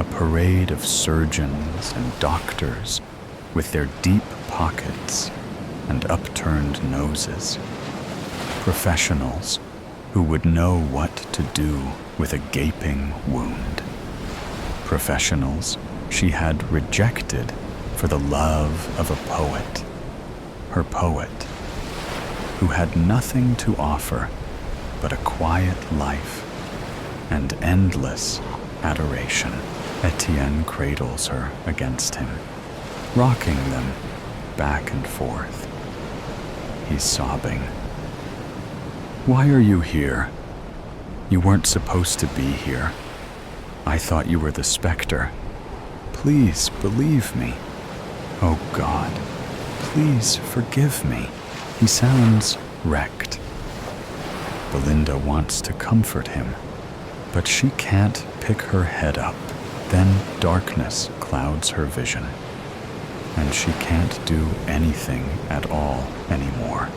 A parade of surgeons and doctors with their deep pockets and upturned noses. Professionals who would know what to do with a gaping wound. Professionals she had rejected for the love of a poet. Her poet, who had nothing to offer but a quiet life and endless adoration. Etienne cradles her against him, rocking them back and forth. He's sobbing. Why are you here? You weren't supposed to be here. I thought you were the specter. Please believe me. Oh God, please forgive me. He sounds wrecked. Belinda wants to comfort him, but she can't pick her head up. Then darkness clouds her vision, and she can't do anything at all anymore.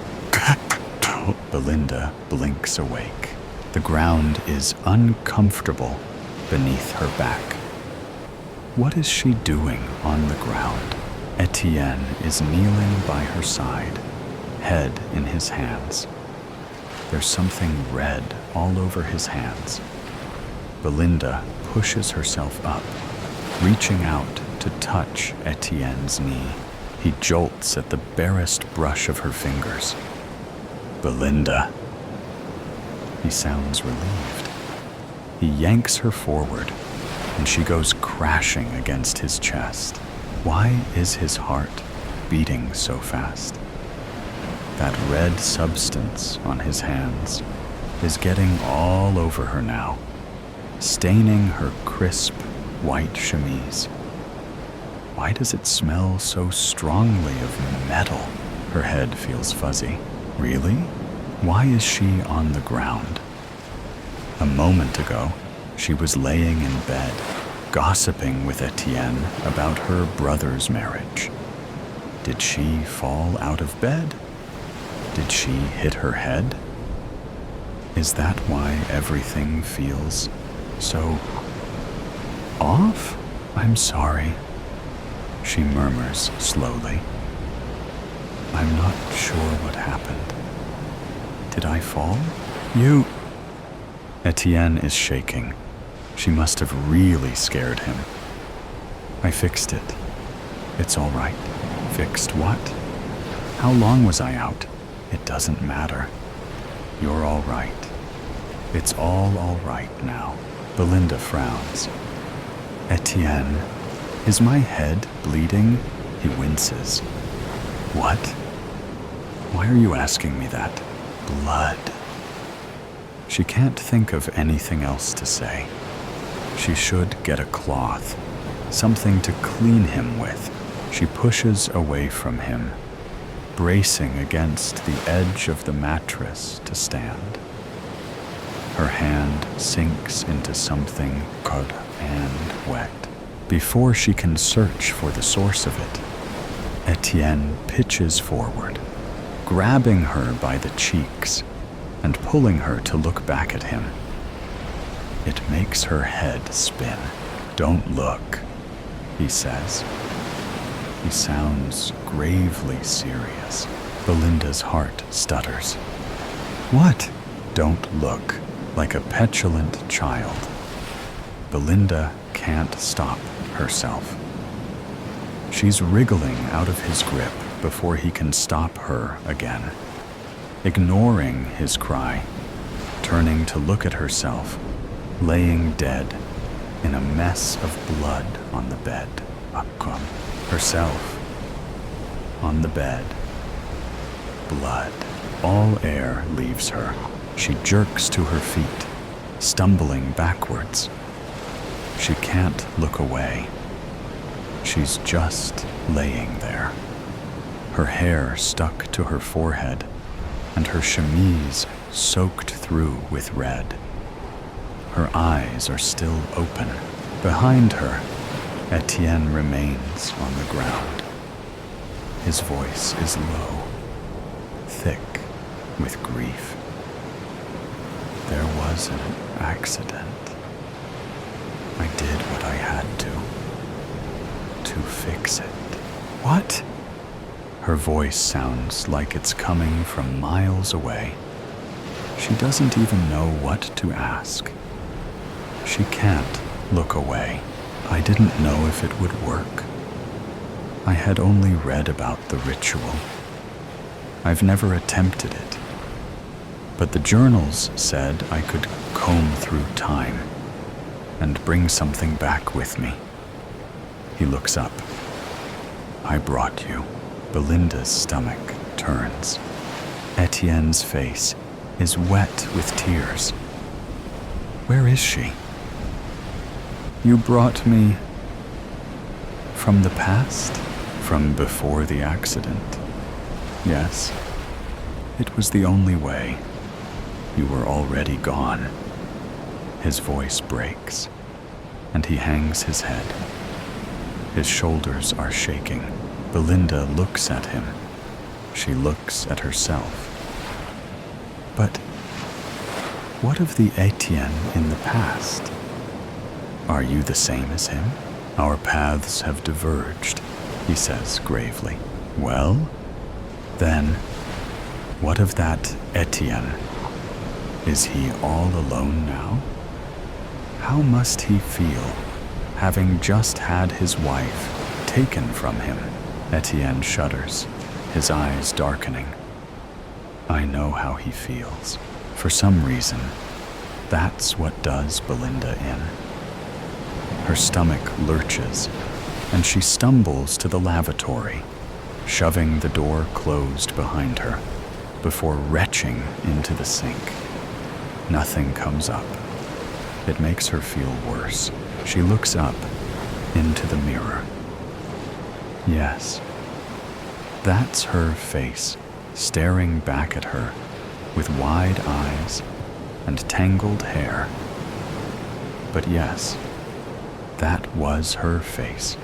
Belinda blinks awake. The ground is uncomfortable beneath her back. What is she doing on the ground? Etienne is kneeling by her side, head in his hands. There's something red all over his hands. Belinda pushes herself up, reaching out to touch Etienne's knee. He jolts at the barest brush of her fingers. Belinda. He sounds relieved. He yanks her forward, and she goes crashing against his chest. Why is his heart beating so fast? That red substance on his hands is getting all over her now, staining her crisp white chemise. Why does it smell so strongly of metal? Her head feels fuzzy. Really? Why is she on the ground? A moment ago, she was laying in bed, gossiping with Etienne about her brother's marriage. Did she fall out of bed? Did she hit her head? Is that why everything feels so off? I'm sorry, she murmurs slowly. I'm not sure what happened. Did I fall? You... Etienne is shaking. She must have really scared him. I fixed it. It's all right. Fixed what? How long was I out? It doesn't matter. You're all right. It's all right now. Belinda frowns. Etienne, is my head bleeding? He winces. What? Why are you asking me that? Blood. She can't think of anything else to say. She should get a cloth, something to clean him with. She pushes away from him, bracing against the edge of the mattress to stand. Her hand sinks into something cold and wet. Before she can search for the source of it, Etienne pitches forward, grabbing her by the cheeks and pulling her to look back at him. It makes her head spin. Don't look, he says. He sounds gravely serious. Belinda's heart stutters. What? Don't look, like a petulant child. Belinda can't stop herself. She's wriggling out of his grip before he can stop her again, ignoring his cry, turning to look at herself, laying dead in a mess of blood on the bed. Herself on the bed. Blood. All air leaves her. She jerks to her feet, stumbling backwards. She can't look away. She's just laying there. Her hair stuck to her forehead, and her chemise soaked through with red. Her eyes are still open. Behind her, Etienne remains on the ground. His voice is low, thick with grief. There was an accident. I did what I had to fix it. What? Her voice sounds like it's coming from miles away. She doesn't even know what to ask. She can't look away. I didn't know if it would work. I had only read about the ritual. I've never attempted it. But the journals said I could comb through time and bring something back with me. He looks up. I brought you. Belinda's stomach turns. Etienne's face is wet with tears. Where is she? You brought me from the past? From before the accident? Yes. It was the only way. You were already gone. His voice breaks, and he hangs his head. His shoulders are shaking. Belinda looks at him. She looks at herself. But what of the Etienne in the past? Are you the same as him? Our paths have diverged, he says gravely. Well, then, what of that Etienne? Is he all alone now? How must he feel, having just had his wife taken from him? Etienne shudders, his eyes darkening. I know how he feels. For some reason, that's what does Belinda in. Her stomach lurches, and she stumbles to the lavatory, shoving the door closed behind her, before retching into the sink. Nothing comes up. It makes her feel worse. She looks up into the mirror. Yes, that's her face, staring back at her with wide eyes and tangled hair. But yes, that was her face,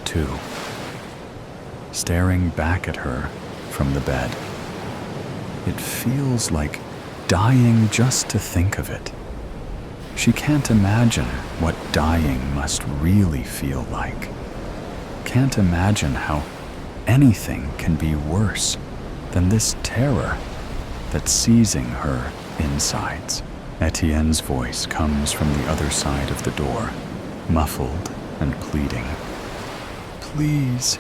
too, staring back at her from the bed. It feels like dying just to think of it. She can't imagine what dying must really feel like. Can't imagine how anything can be worse than this terror that's seizing her insides. Etienne's voice comes from the other side of the door, muffled and pleading. Please,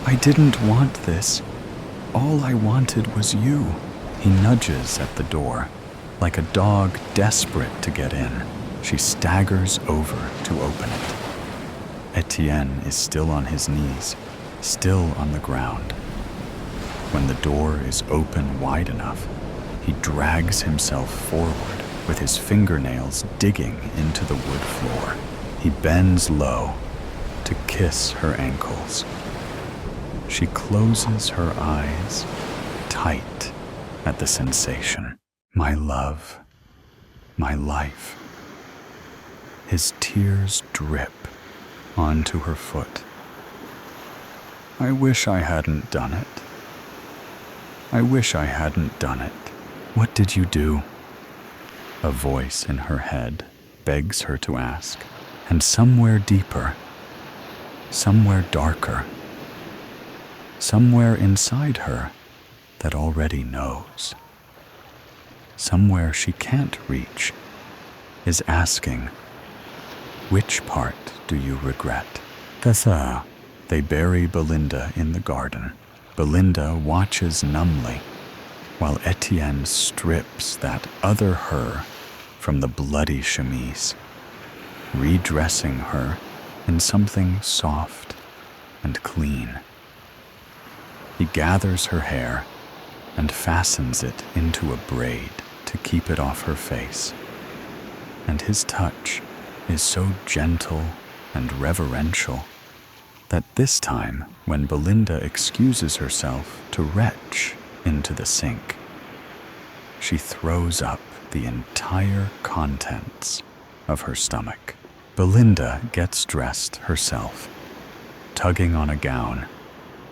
I didn't want this. All I wanted was you. He nudges at the door, like a dog desperate to get in. She staggers over to open it. Etienne is still on his knees, still on the ground. When the door is open wide enough, he drags himself forward with his fingernails digging into the wood floor. He bends low to kiss her ankles. She closes her eyes tight at the sensation. My love, my life. His tears drip onto her foot. I wish I hadn't done it. I wish I hadn't done it. What did you do? A voice in her head begs her to ask, and somewhere deeper, somewhere darker, somewhere inside her that already knows, somewhere she can't reach, is asking, which part do you regret? Tessa. They bury Belinda in the garden. Belinda watches numbly, while Etienne strips that other her from the bloody chemise, redressing her in something soft and clean. He gathers her hair and fastens it into a braid to keep it off her face, and his touch is so gentle and reverential that this time, when Belinda excuses herself to retch into the sink, she throws up the entire contents of her stomach. Belinda gets dressed herself, tugging on a gown,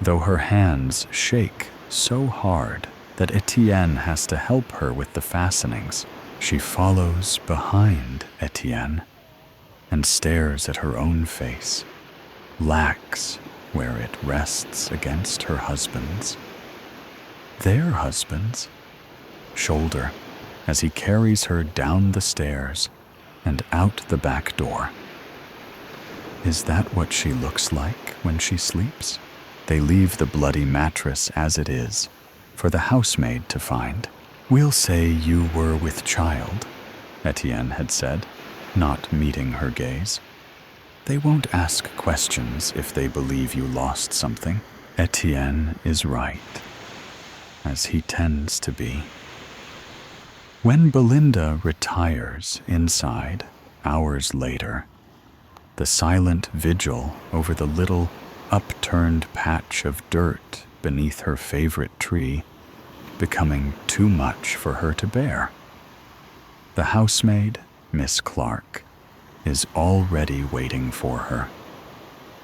though her hands shake so hard that Etienne has to help her with the fastenings. She follows behind Etienne and stares at her own face, lax where it rests against her husband's. Their husband's shoulder as he carries her down the stairs and out the back door. Is that what she looks like when she sleeps? They leave the bloody mattress as it is for the housemaid to find. We'll say you were with child, Etienne had said, not meeting her gaze. They won't ask questions if they believe you lost something. Etienne is right, as he tends to be. When Belinda retires inside, hours later, the silent vigil over the little upturned patch of dirt beneath her favorite tree becoming too much for her to bear. The housemaid Miss Clark is already waiting for her,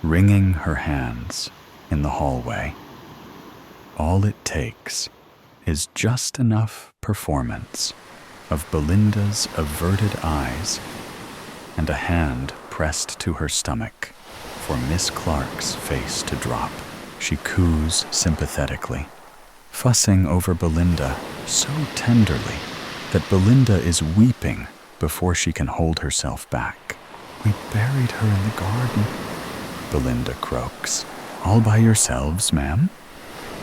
wringing her hands in the hallway. All it takes is just enough performance of Belinda's averted eyes and a hand pressed to her stomach for Miss Clark's face to drop. She coos sympathetically, fussing over Belinda so tenderly that Belinda is weeping before she can hold herself back. "We buried her in the garden," Belinda croaks. "All by yourselves, ma'am?"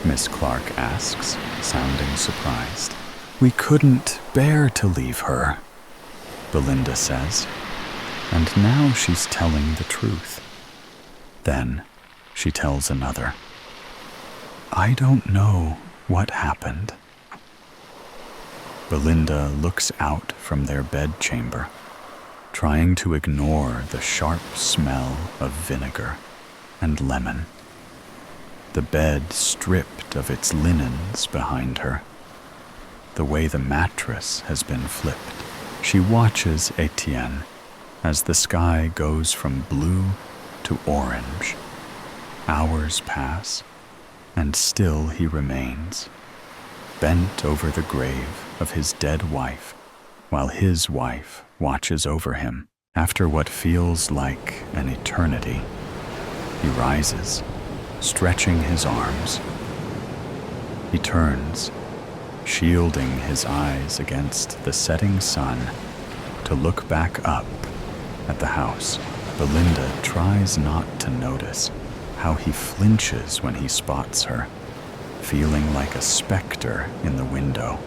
Miss Clark asks, sounding surprised. "We couldn't bear to leave her," Belinda says. And now she's telling the truth. Then she tells another. "I don't know what happened." Belinda looks out from their bedchamber, trying to ignore the sharp smell of vinegar and lemon. The bed stripped of its linens behind her. The way the mattress has been flipped. She watches Etienne as the sky goes from blue to orange. Hours pass, and still he remains, bent over the grave of his dead wife, while his wife watches over him. After what feels like an eternity, he rises, stretching his arms. He turns, shielding his eyes against the setting sun, to look back up at the house. Belinda tries not to notice how he flinches when he spots her, feeling like a specter in the window.